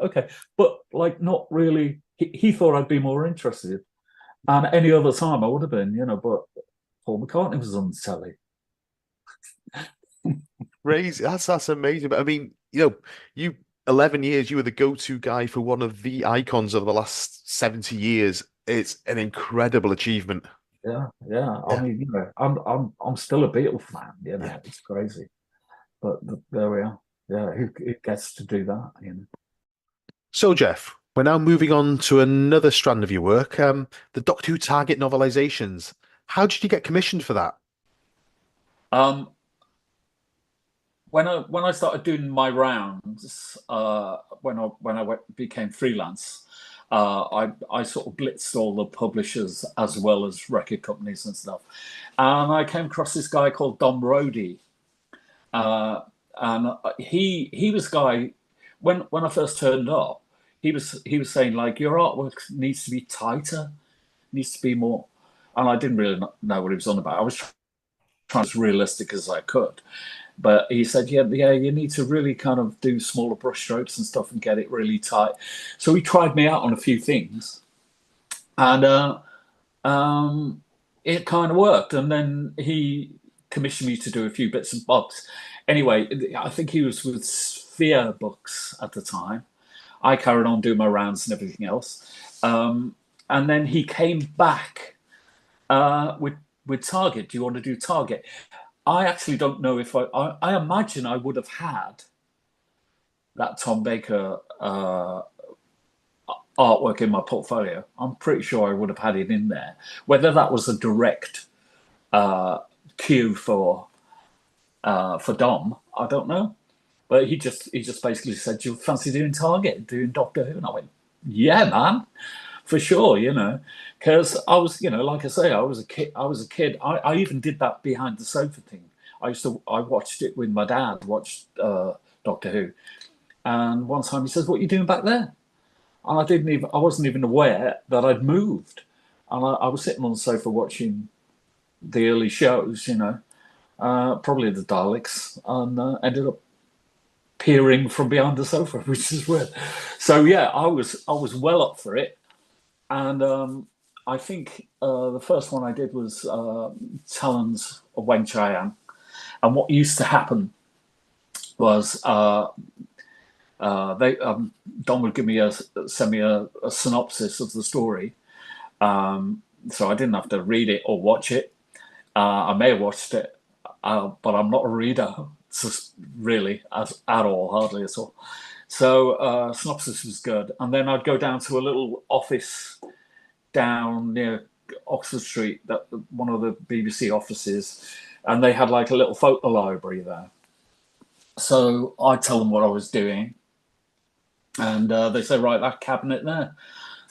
okay. But like, not really. He thought I'd be more interested. And any other time I would have been, you know, but Paul McCartney was on the telly. Crazy. That's amazing. But I mean, you know, 11 years, you were the go-to guy for one of the icons of the last 70 years. It's an incredible achievement. Yeah, yeah. I Yeah. mean, I'm still a Beatles fan. Yeah. It's crazy, but there we are. Yeah, who gets to do that? So, Jeff, we're now moving on to another strand of your work, the Doctor Who Target novelizations. How did you get commissioned for that? Um, when I started doing my rounds, when I became freelance, I sort of blitzed all the publishers as well as record companies and stuff, and I came across this guy called Dom Rhodey, uh, and he was a guy when I first turned up, he was saying like your artwork needs to be tighter, needs to be more, and I didn't really know what he was on about. I was trying as realistic as I could. But he said, yeah, you need to really kind of do smaller brushstrokes and stuff and get it really tight. So he tried me out on a few things, and it kind of worked. And then he commissioned me to do a few bits and bobs. Anyway, I think he was with Sphere Books at the time. I carried on doing my rounds and everything else. And then he came back with Target. Do you want to do Target? I actually don't know if I imagine I would have had that Tom Baker artwork in my portfolio. I'm pretty sure I would have had it in there. Whether that was a direct cue for Dom, I don't know. But he just basically said, "Do you fancy doing Target, doing Doctor Who?" And I went, "Yeah, man, for sure." Because I was, like I say, I was a kid. I even did that behind the sofa thing. I watched it with my dad. Watched Doctor Who, and one time he says, "What are you doing back there?" And I wasn't even aware that I'd moved, and I was sitting on the sofa watching the early shows, probably the Daleks, and ended up peering from behind the sofa, which is weird. So yeah, I was well up for it, and I think the first one I did was Talons of Weng Chiang, and what used to happen was they Don would send me a synopsis of the story, so I didn't have to read it or watch it. I may have watched it, but I'm not a reader, really, at all, hardly at all. So synopsis was good, and then I'd go down to a little office down near Oxford Street, that one of the BBC offices, and they had like a little photo library there. So I'd tell them what I was doing, and they say, "Right, that cabinet there."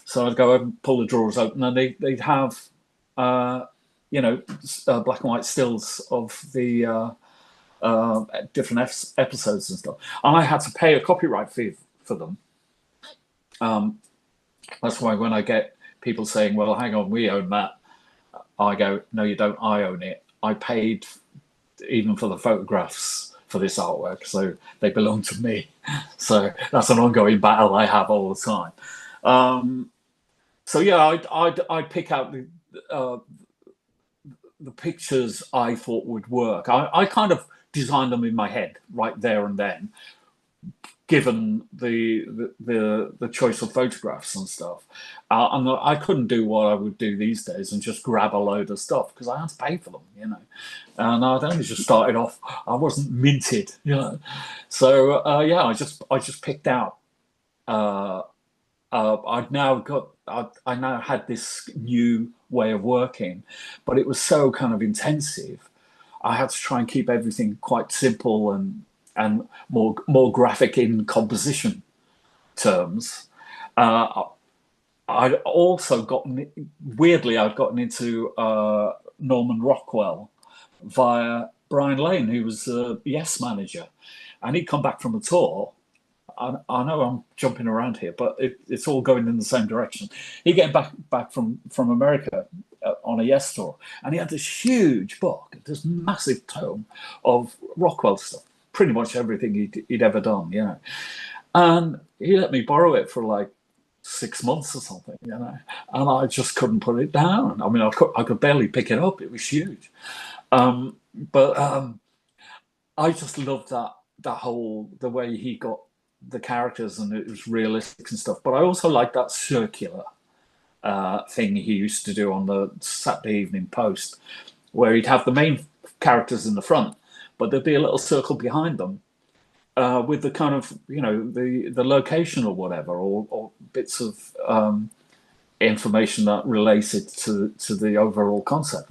So I'd go and pull the drawers open, and they'd have, black and white stills of the different episodes and stuff. And I had to pay a copyright fee for them. That's why when I get people saying, "Well, hang on, we own that," I go, "No, you don't. I own it. I paid even for the photographs for this artwork, so they belong to me." So that's an ongoing battle I have all the time. So yeah, I'd pick out the pictures I thought would work. I kind of designed them in my head right there and then, given the choice of photographs and stuff. And I couldn't do what I would do these days and just grab a load of stuff, because I had to pay for them, And I'd only just started off. I wasn't minted, So yeah, I just picked out. I now had this new way of working, but it was so kind of intensive. I had to try and keep everything quite simple and more graphic in composition terms. I'd also I'd gotten into Norman Rockwell via Brian Lane, who was the Yes manager, and he'd come back from a tour. I know I'm jumping around here, but it's all going in the same direction. He came back from America on a Yes tour, and he had this huge book, this massive tome of Rockwell stuff, pretty much everything he'd ever done, And he let me borrow it for like 6 months or something, and I just couldn't put it down. I mean, I could barely pick it up. It was huge, but I just loved the way he got the characters, and it was realistic and stuff. But I also liked that circular thing he used to do on the Saturday Evening Post, where he'd have the main characters in the front, but there'd be a little circle behind them with the kind of, the location or whatever, or bits of information that related to the overall concept,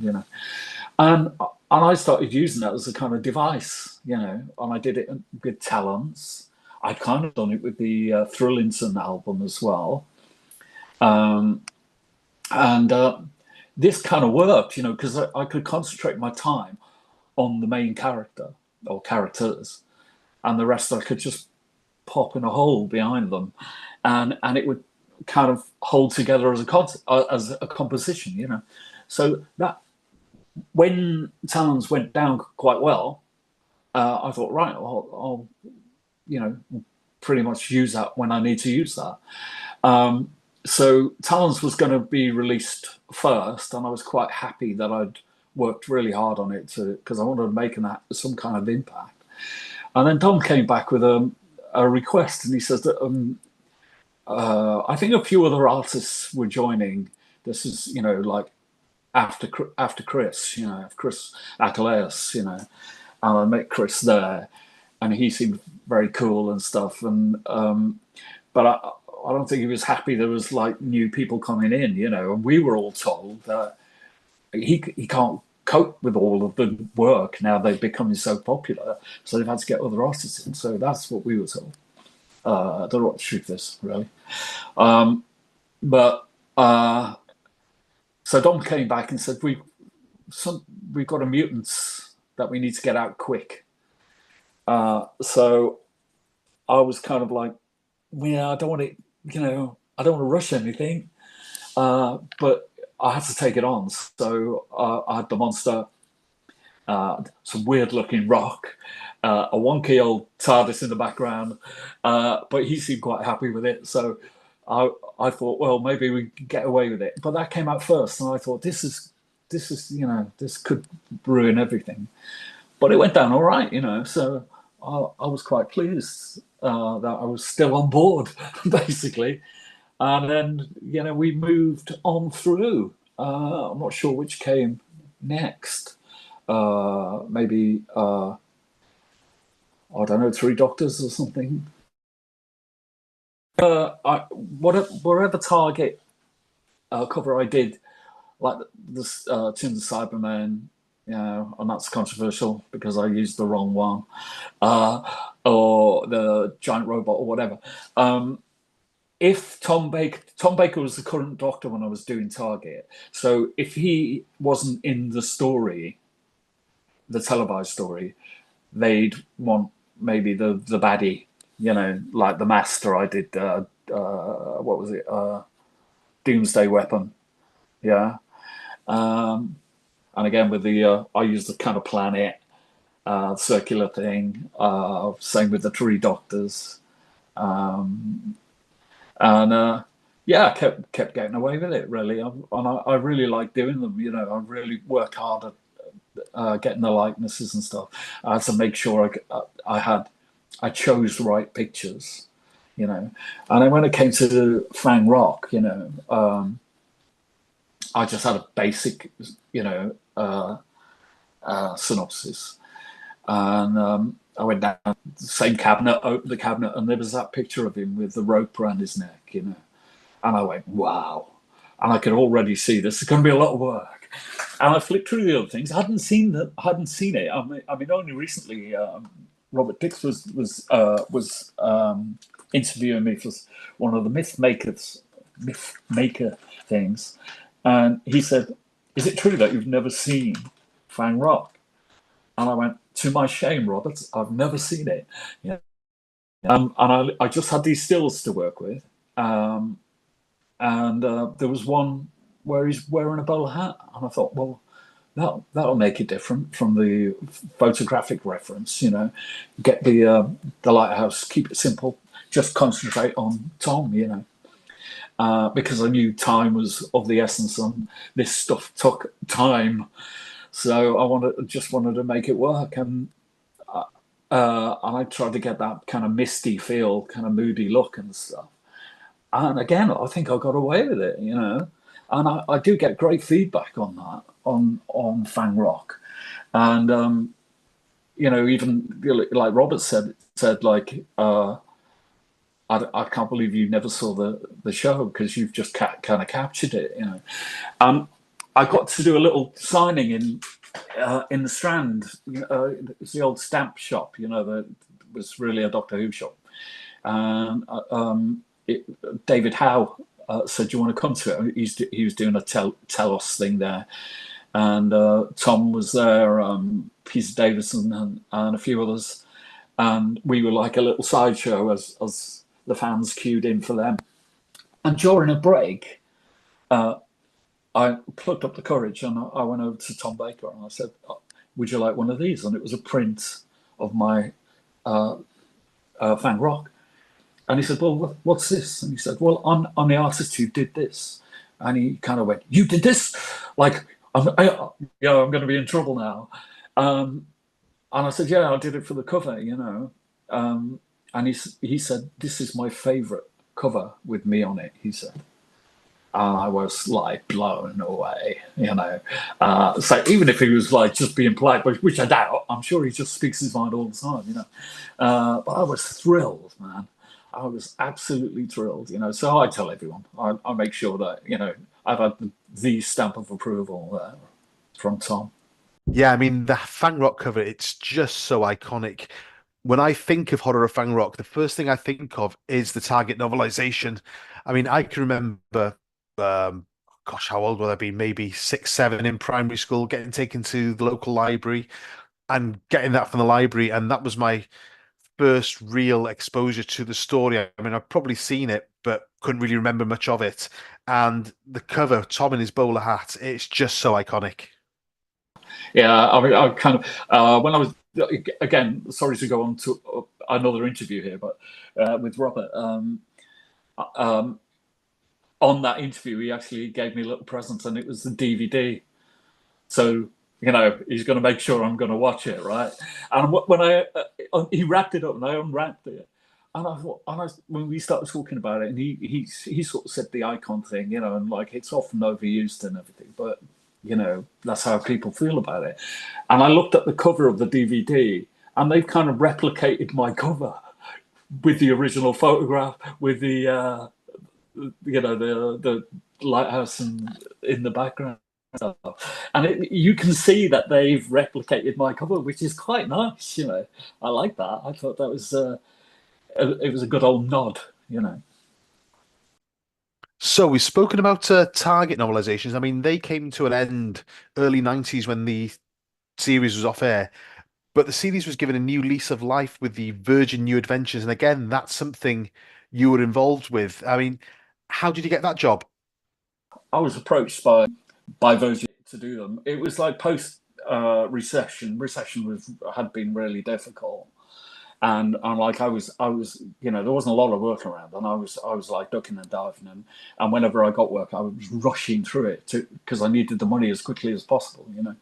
And I started using that as a kind of device, and I did it with Talons. I kind of done it with the Thrillington album as well. This kind of worked, because I could concentrate my time on the main character or characters, and the rest I could just pop in a hole behind them, and it would kind of hold together as a composition, So that when Talons went down quite well, I thought, right, I'll pretty much use that when I need to use that. So Talons was going to be released first, and I was quite happy that I'd worked really hard on it because I wanted to make some kind of impact. And then Dom came back with a request, and he says that I think a few other artists were joining. This is, like after Chris, Chris Achilleus, and I met Chris there, and he seemed very cool and stuff. And but I don't think he was happy there was like new people coming in, and we were all told that he can't cope with all of the work now they're becoming so popular, so they've had to get other artists in. So that's what we were told. I don't know what the truth is, really. So Dom came back and said, we've got a mutants that we need to get out quick. So I was kind of like, I don't want to, I don't want to rush anything, but I had to take it on. So I had the monster, some weird looking rock, a wonky old TARDIS in the background, but he seemed quite happy with it. So I thought, well, maybe we could get away with it. But that came out first, and I thought, this is this could ruin everything. But it went down all right, So I was quite pleased that I was still on board, basically. And then, we moved on through. I'm not sure which came next. Maybe, I don't know, Three Doctors or something. Whatever Target cover I did, like this Tomb of Cybermen, and that's controversial because I used the wrong one, or the Giant Robot or whatever. If Tom Baker was the current Doctor when I was doing Target, so if he wasn't in the story, the televised story, they'd want maybe the baddie, like the Master. I did what was it, Doomsday Weapon, yeah. And again with the I used the kind of planet circular thing. Same with the Three Doctors. And yeah, I kept getting away with it, really. I really like doing them. I really work hard at getting the likenesses and stuff. I had to make sure I chose the right pictures, And then when it came to Fang Rock, I just had a basic, synopsis, and I went down the same cabinet, opened the cabinet, and there was that picture of him with the rope around his neck, and I went, wow. And I could already see this is going to be a lot of work. And I flipped through the other things. I hadn't seen it. I mean, only recently, Robert Dix was interviewing me for one of the Myth Maker things, and he said, "Is it true that you've never seen Fang Rock?" And I went, "To my shame, Robert, I've never seen it." Yeah. And I just had these stills to work with, and there was one where he's wearing a bowler hat, and I thought, well, that'll make it different from the photographic reference. Get the lighthouse, keep it simple, just concentrate on Tom. Because I knew time was of the essence, and this stuff took time. So I just wanted to make it work, and I tried to get that kind of misty feel, kind of moody look and stuff. And again, I think I got away with it, you know. And I do get great feedback on that, on Fang Rock. And you know, even like Robert said like, I can't believe you never saw the show because you've just kind of captured it, you know. I got to do a little signing in the Strand. It's the old stamp shop, you know, that was really a Doctor Who shop. David Howe said, "Do you want to come to it?" He was doing a Telos thing there, and Tom was there, Peter Davison, and a few others, and we were like a little sideshow as the fans queued in for them. And during a break, I plucked up the courage and I went over to Tom Baker and I said, "Would you like one of these?" And it was a print of my Fang Rock. And he said, "Well, what's this?" And he said, "Well, I'm the artist who did this." And he kind of went, "You did this?" Like, I'm going to be in trouble now. And I said, "Yeah, I did it for the cover, you know." And he said, "This is my favorite cover with me on it," he said. And I was like blown away, you know. So even if he was like just being polite, which I doubt, I'm sure he just speaks his mind all the time, you know. But I was thrilled, man. I was absolutely thrilled, you know. So I tell everyone, I make sure that, you know, I've had the stamp of approval from Tom. Yeah, I mean, the Fang Rock cover, it's just so iconic. When I think of Horror of Fang Rock, the first thing I think of is the Target novelization. I mean, I can remember, gosh, how old would I be? Maybe 6, 7 in primary school, getting taken to the local library and getting that from the library. And that was my first real exposure to the story. I mean, I've probably seen it, but couldn't really remember much of it. And the cover, Tom in his bowler hat, it's just so iconic. Yeah, I mean, I kind of when I was, again, sorry to go on to another interview here, but with Robert, on that interview, he actually gave me a little present, and it was the DVD. So, you know, he's going to make sure I'm going to watch it, right? And when he wrapped it up, and I unwrapped it, and when we started talking about it, and he sort of said the icon thing, you know, and like it's often overused and everything, but you know, that's how people feel about it. And I looked at the cover of the DVD, and they've kind of replicated my cover with the original photograph, with the you know, the lighthouse in the background. And you can see that they've replicated my cover, which is quite nice. You know, I like that. I thought that was it was a good old nod. You know. So we've spoken about Target novelizations. I mean, they came to an end early 90s when the series was off air, but the series was given a new lease of life with the Virgin New Adventures. And again, that's something you were involved with. I mean, how did you get that job? I was approached by Virgin to do them. It was like post recession. Recession had been really difficult, and like I was, you know, there wasn't a lot of work around, and I was like ducking and diving, and whenever I got work, I was rushing through it because I needed the money as quickly as possible, you know.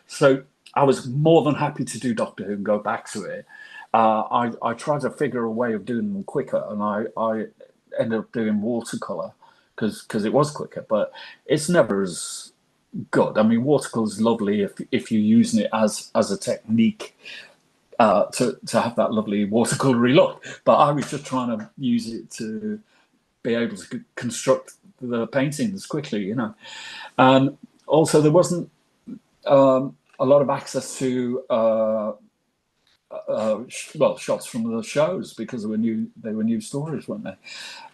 So I was more than happy to do Doctor Who and go back to it. I tried to figure a way of doing them quicker, and I ended up doing watercolor because it was quicker, but it's never as good. I mean, watercolor is lovely if you're using it as a technique to have that lovely watercolory look. But I was just trying to use it to be able to construct the paintings quickly, you know. And also, there wasn't a lot of access to shots from the shows because they were new stories, weren't they?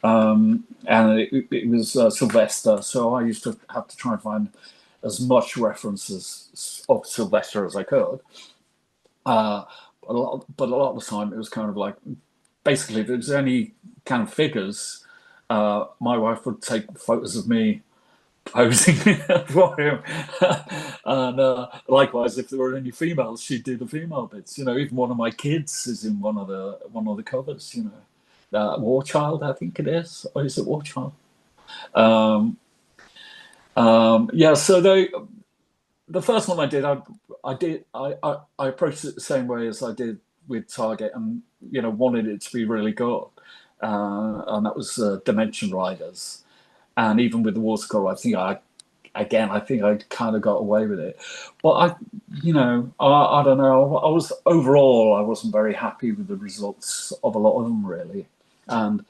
And it was Sylvester, so I used to have to try and find as much references of Sylvester as I could. But a lot of the time it was kind of like, basically, if there was any kind of figures, my wife would take photos of me posing for him, and likewise, if there were any females, she'd do the female bits. You know, even one of my kids is in one of the covers. You know, War Child, I think it is, or is it War Child? Yeah. So the first one I did, I approached it the same way as I did Target, and wanted it to be really good, and that was Dimension Riders. And even with the watercolor, I think I kind of got away with it. But I don't know. I wasn't very happy with the results of a lot of them, really. And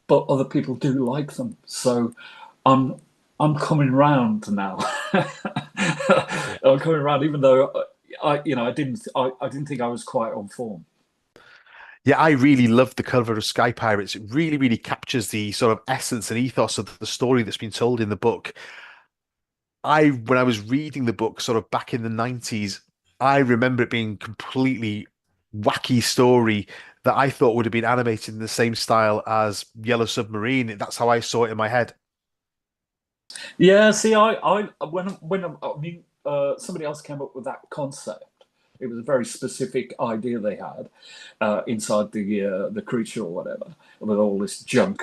but other people do like them, so I'm coming round now. I'm coming around, even though I didn't think I was quite on form. Yeah, I really love the cover of Sky Pirates. It really, really captures the sort of essence and ethos of the story that's been told in the book. When I was reading the book sort of back in the 90s, I remember it being completely wacky story that I thought would have been animated in the same style as Yellow Submarine. That's how I saw it in my head. Yeah, see, somebody else came up with that concept. It was a very specific idea they had inside the creature or whatever, with all this junk,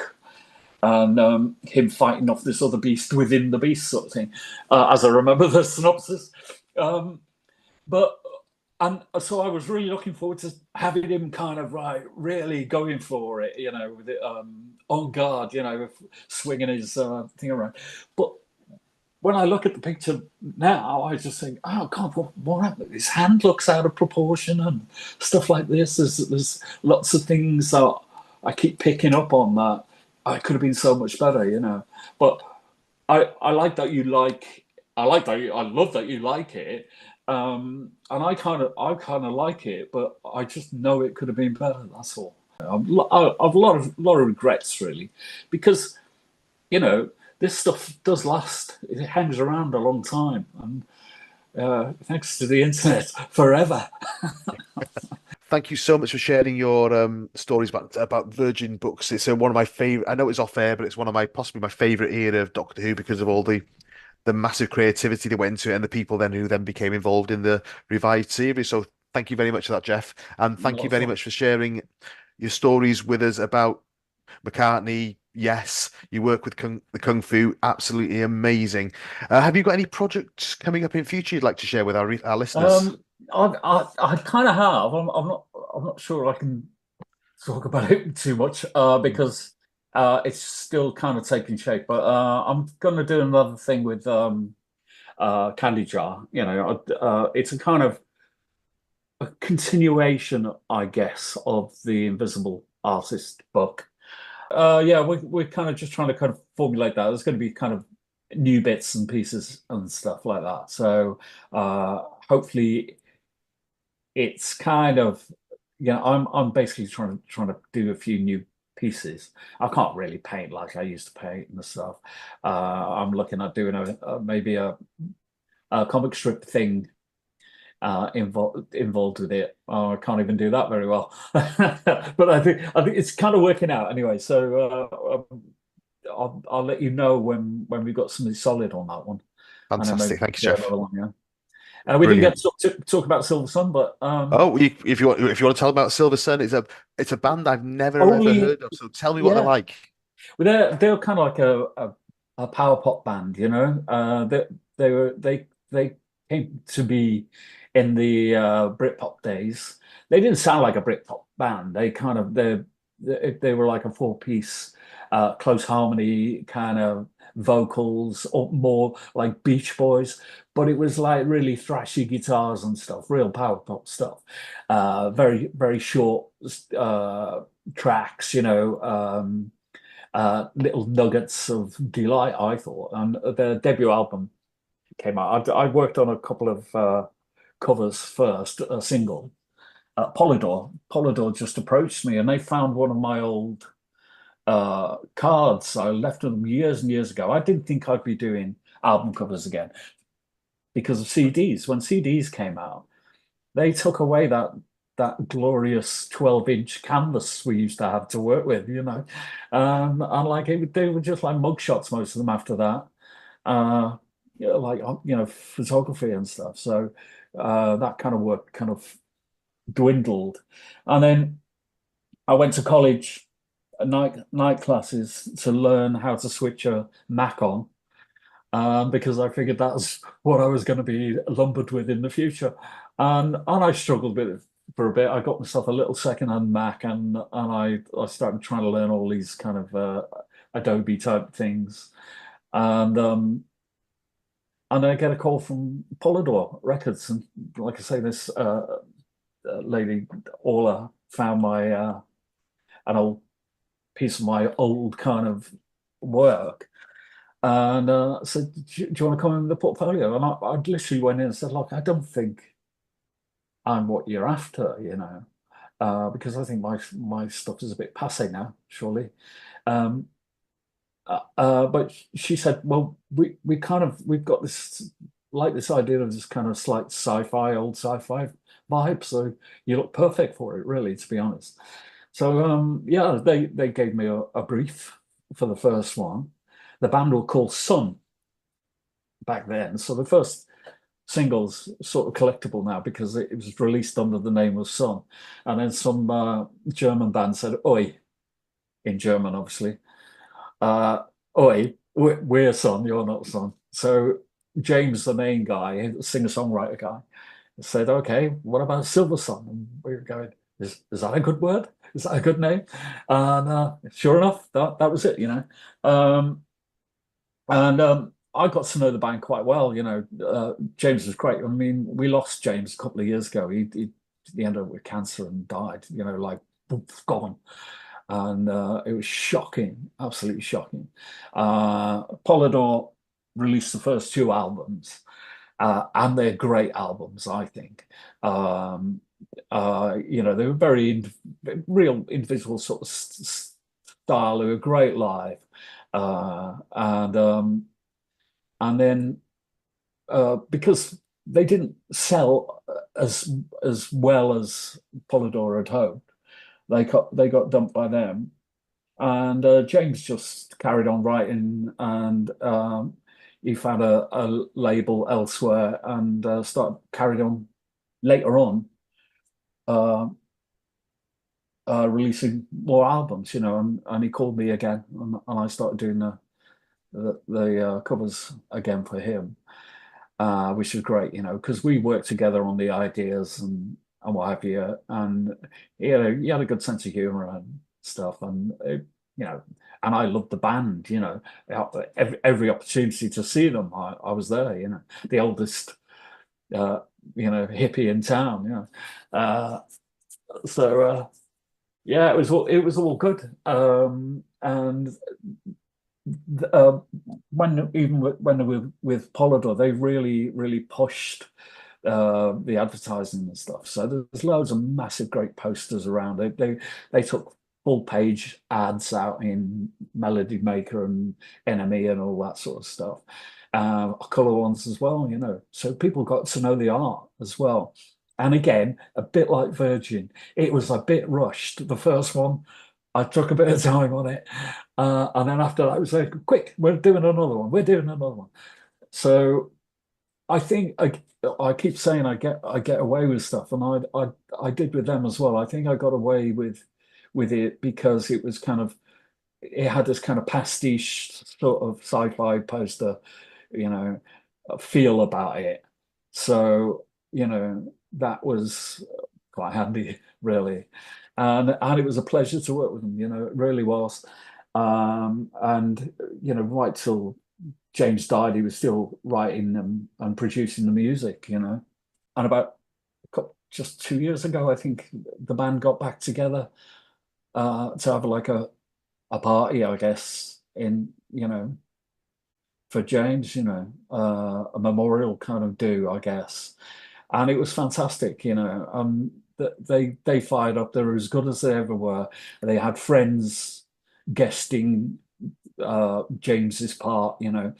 and him fighting off this other beast within the beast, sort of thing, as I remember the synopsis. And so I was really looking forward to having him kind of really going for it, with it on guard, swinging his thing around. But when I look at the picture now, I just think, oh God, what happened? His hand looks out of proportion and stuff like this. There's lots of things that I keep picking up on that I could have been so much better, But I like that you like. I love that you like it. And I kind of like it, but I just know it could have been better. That's all. I've a lot of regrets, really, because this stuff does last. It hangs around a long time, and thanks to the internet, forever. Thank you so much for sharing your stories about Virgin books. It's one of my favorite. I know it's off air, but it's one of possibly my favorite era of Doctor Who because of all the massive creativity that went into it and the people who then became involved in the revived series. So thank you very much for that, Jeff. And thank you very much for sharing your stories with us about McCartney. Yes, you work with the Kung Fu. Absolutely amazing. Have you got any projects coming up in future you'd like to share with our listeners? I kind of have. I'm not sure I can talk about it too much because it's still kind of taking shape. But I'm going to do another thing with Candy Jar. It's a kind of a continuation, I guess, of the Invisible Artist book. Yeah, we're kind of just trying to kind of formulate that. There's going to be kind of new bits and pieces and stuff like that. So hopefully it's kind of, I'm basically trying to do a few new pieces. I can't really paint like I used to paint and stuff. I'm looking at doing maybe a comic strip thing involved with it. I can't even do that very well, but I think it's kind of working out anyway. So I'll let you know when we've got something solid on that one. Fantastic, thank you, Jeff. We didn't get to talk about Silversun, but if you want to tell about Silversun, it's a band I've never ever heard of. So tell me what they're like. Well, they're kind of like a power pop band, They came to be in the Britpop days. They didn't sound like a Britpop band. They were like a four-piece, close harmony kind of vocals, or more like Beach Boys, but it was like really thrashy guitars and stuff, real power pop stuff. Very, very short tracks, little nuggets of delight, I thought. And their debut album came out. I worked on a couple of covers first, a single. Polydor just approached me and they found one of my old cards I left them years and years ago. I didn't think I'd be doing album covers again because of CDs. When CDs came out, they took away that glorious 12-inch canvas we used to have to work with, and like they were just like mugshots, most of them after that. Photography and stuff. So that kind of work kind of dwindled. And then I went to college, night classes, to learn how to switch a Mac on, because I figured that's what I was going to be lumbered with in the future. And I struggled with it for a bit. I got myself a little second-hand Mac, and I started trying to learn all these kind of Adobe type things, and I get a call from Polydor Records, and like I say, this lady Orla found my an old piece of my old kind of work, and said, do you want to come in the portfolio? And I literally went in and said, look, I don't think I'm what you're after, because I think my stuff is a bit passé now, surely. But she said, well, we've got this idea of this kind of slight old sci-fi vibe, so you look perfect for it, really, to be honest. So yeah, they gave me a brief for the first one. The band were called Sun back then, so the first single's sort of collectible now because it was released under the name of Sun, and then some German band said "Oi" in German, obviously. Oi, we're Sun, you're not Sun. So James, the main guy, singer-songwriter guy, said, okay, what about Silversun? And we were going, is that a good word? Is that a good name? And sure enough, that was it, And I got to know the band quite well, James was great. I mean, we lost James a couple of years ago. He ended up with cancer and died, like gone. And it was shocking, absolutely shocking. Polydor released the first two albums, and they're great albums, I think. They were very real Invisible sort of style. They were great live, and then because they didn't sell as well as Polydor had hoped, they got dumped by them, and James just carried on writing, and he found a label elsewhere and carried on later on releasing more albums, and he called me again, and I started doing the covers again for him, which was great, because we worked together on the ideas and what have you, and he had a good sense of humor and stuff, and and I loved the band, every opportunity to see them, I was there, the oldest hippie in town, so yeah, it was all good, and when they were with Polydor, they really pushed the advertising and stuff. So there's loads of massive, great posters around. They took full page ads out in Melody Maker and NME and all that sort of stuff. Color ones as well, So people got to know the art as well. And again, a bit like Virgin, it was a bit rushed. The first one, I took a bit of time on it, and then after that, I was like, "Quick, we're doing another one. We're doing another one." So I think I keep saying I get away with stuff, and I did with them as well. I think I got away with it because it was it had this kind of pastiche sort of sci-fi poster, feel about it. So that was quite handy, really, and it was a pleasure to work with them. It really was, and right till James died, he was still writing and producing the music, And about just 2 years ago, I think the band got back together to have like a party, I guess, for James, a memorial kind of do, I guess. And it was fantastic, they fired up. They were as good as they ever were. They had friends guesting James's part, and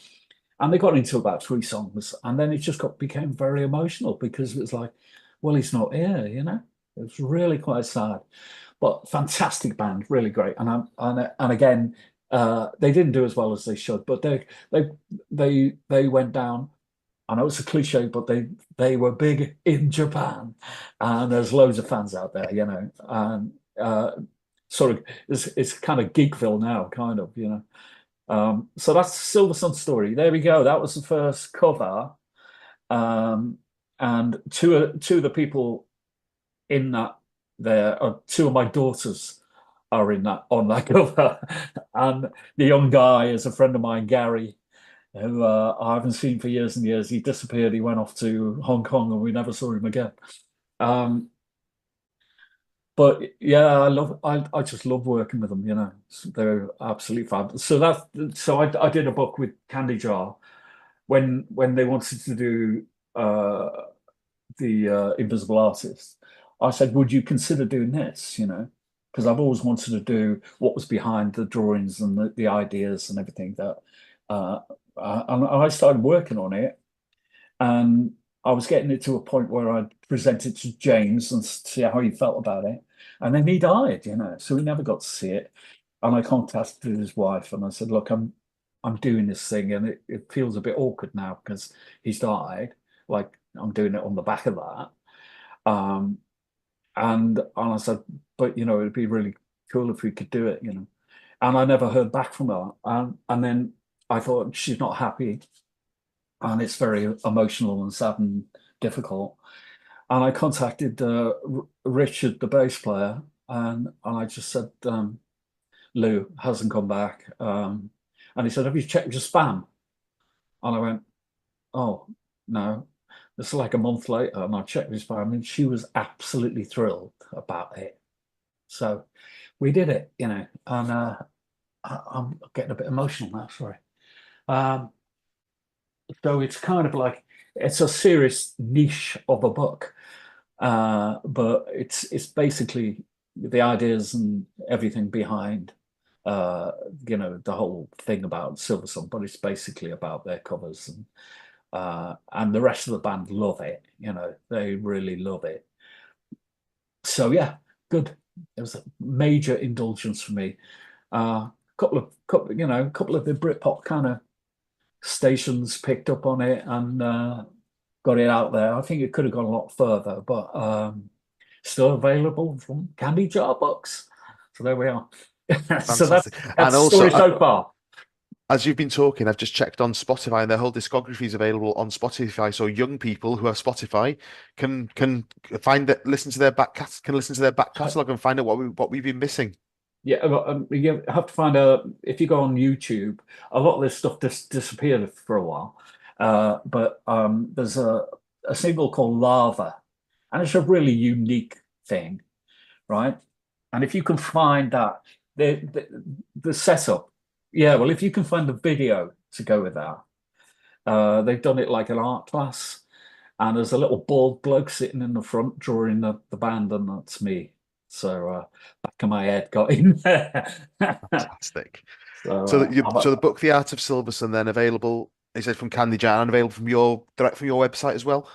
they got into about 3 songs, and then it just became very emotional because it was like, well, he's not here, It was really quite sad, but fantastic band, really great. And again, they didn't do as well as they should, but they went down. I know it's a cliche, but they were big in Japan, and there's loads of fans out there, and sort of it's kind of Geekville now, kind of, So that's Silversun story. There we go. That was the first cover, and two of the people in that there are two of my daughters are in that on that cover, and the young guy is a friend of mine, Gary, who I haven't seen for years and years. He disappeared. He went off to Hong Kong, and we never saw him again. But yeah, I just love working with them. You know, they're absolutely fabulous. So I did a book with Candy Jar when they wanted to do the Invisible Artist. I said, would you consider doing this? You know, because I've always wanted to do what was behind the drawings and the ideas and everything that. And I started working on it, and I was getting it to a point where I'd present it to James and see how he felt about it. And then he died, you know, so we never got to see it. And I contacted his wife and I said, look, I'm doing this thing, and it feels a bit awkward now because he's died. Like, I'm doing it on the back of that. And I said, but you know, it'd be really cool if we could do it, you know. And I never heard back from her. And then I thought, she's not happy, and it's very emotional and sad and difficult. And I contacted Richard, the bass player, and I just said, Lou hasn't come back. And he said, have you checked your spam? And I went, oh, no. It's like a month later, and I checked his spam, and she was absolutely thrilled about it. So we did it, you know, and I'm getting a bit emotional now, sorry. So it's kind of like, it's a serious niche of a book, but it's basically the ideas and everything behind, you know, the whole thing about Silversun, but it's basically about their covers, and the rest of the band love it, you know, they really love it. So yeah, good. It was a major indulgence for me. Couple of the Britpop kind of stations picked up on it and got it out there. I think it could have gone a lot further, but still available from Candy Jar Books. So there we are. So that's And the also, story so far. As you've been talking, I've just checked on Spotify, and their whole discography is available on Spotify. So young people who have Spotify can find that, listen to their back catalog and find out what we've been missing. Yeah, you have to find out if you go on YouTube. A lot of this stuff just disappeared for a while, but there's a single called Lava, and it's a really unique thing, right? And if you can find that, the setup, yeah, well, if you can find the video to go with that, they've done it like an art class, and there's a little bald bloke sitting in the front drawing the band, and that's me. So back of my head got in there. Fantastic. So the book, The Art of Silversun, then available, is it from Candy Jar and available direct from your website as well?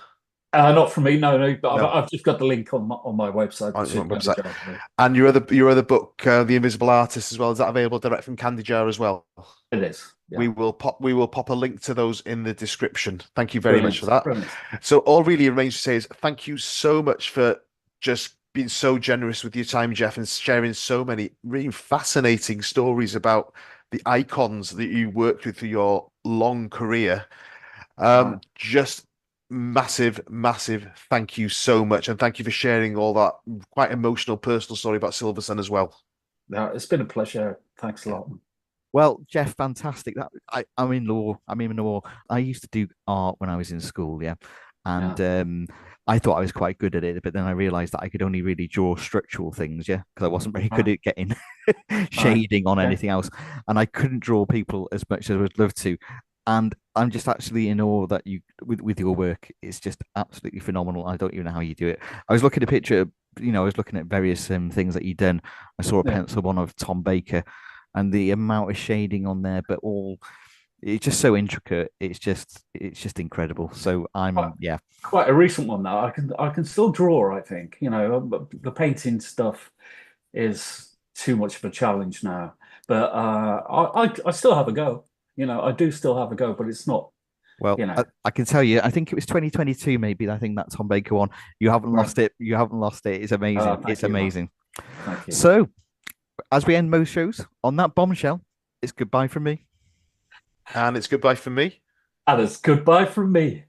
Not from me, no. But no. I've just got the link on my website. On my website. And your other book, The Invisible Artist, as well, is that available direct from Candy Jar as well? It is. Yeah. We will pop a link to those in the description. Thank you very much for that. Brilliant. So all really remains to say is thank you so much for just being so generous with your time, Jeff, and sharing so many really fascinating stories about the icons that you worked with for your long career. Just massive thank you so much, and thank you for sharing all that quite emotional personal story about Silversun as well. No, it's been a pleasure. Thanks a lot. Well, Jeff, fantastic. I'm in law. I used to do art when I was in school, yeah, and I thought I was quite good at it, but then I realized that I could only really draw structural things, yeah, because I wasn't very good at getting shading on anything else, and I couldn't draw people as much as I would love to. And I'm just actually in awe that you, with your work, it's just absolutely phenomenal. I don't even know how you do it. I was looking at a picture, I was looking at various things that you've done. I saw a pencil one of Tom Baker, and the amount of shading on there, but it's just so intricate. It's just incredible. So quite a recent one now. I can still draw. I think the painting stuff is too much of a challenge now, but I still have a go. I do still have a go, but it's not. Well, I can tell you, I think it was 2022, maybe. I think that Tom Baker one. You haven't lost it. You haven't lost it. It's amazing. It's amazing. Thank you. So, as we end most shows on that bombshell, it's goodbye from me. And it's goodbye from me. And it's goodbye from me.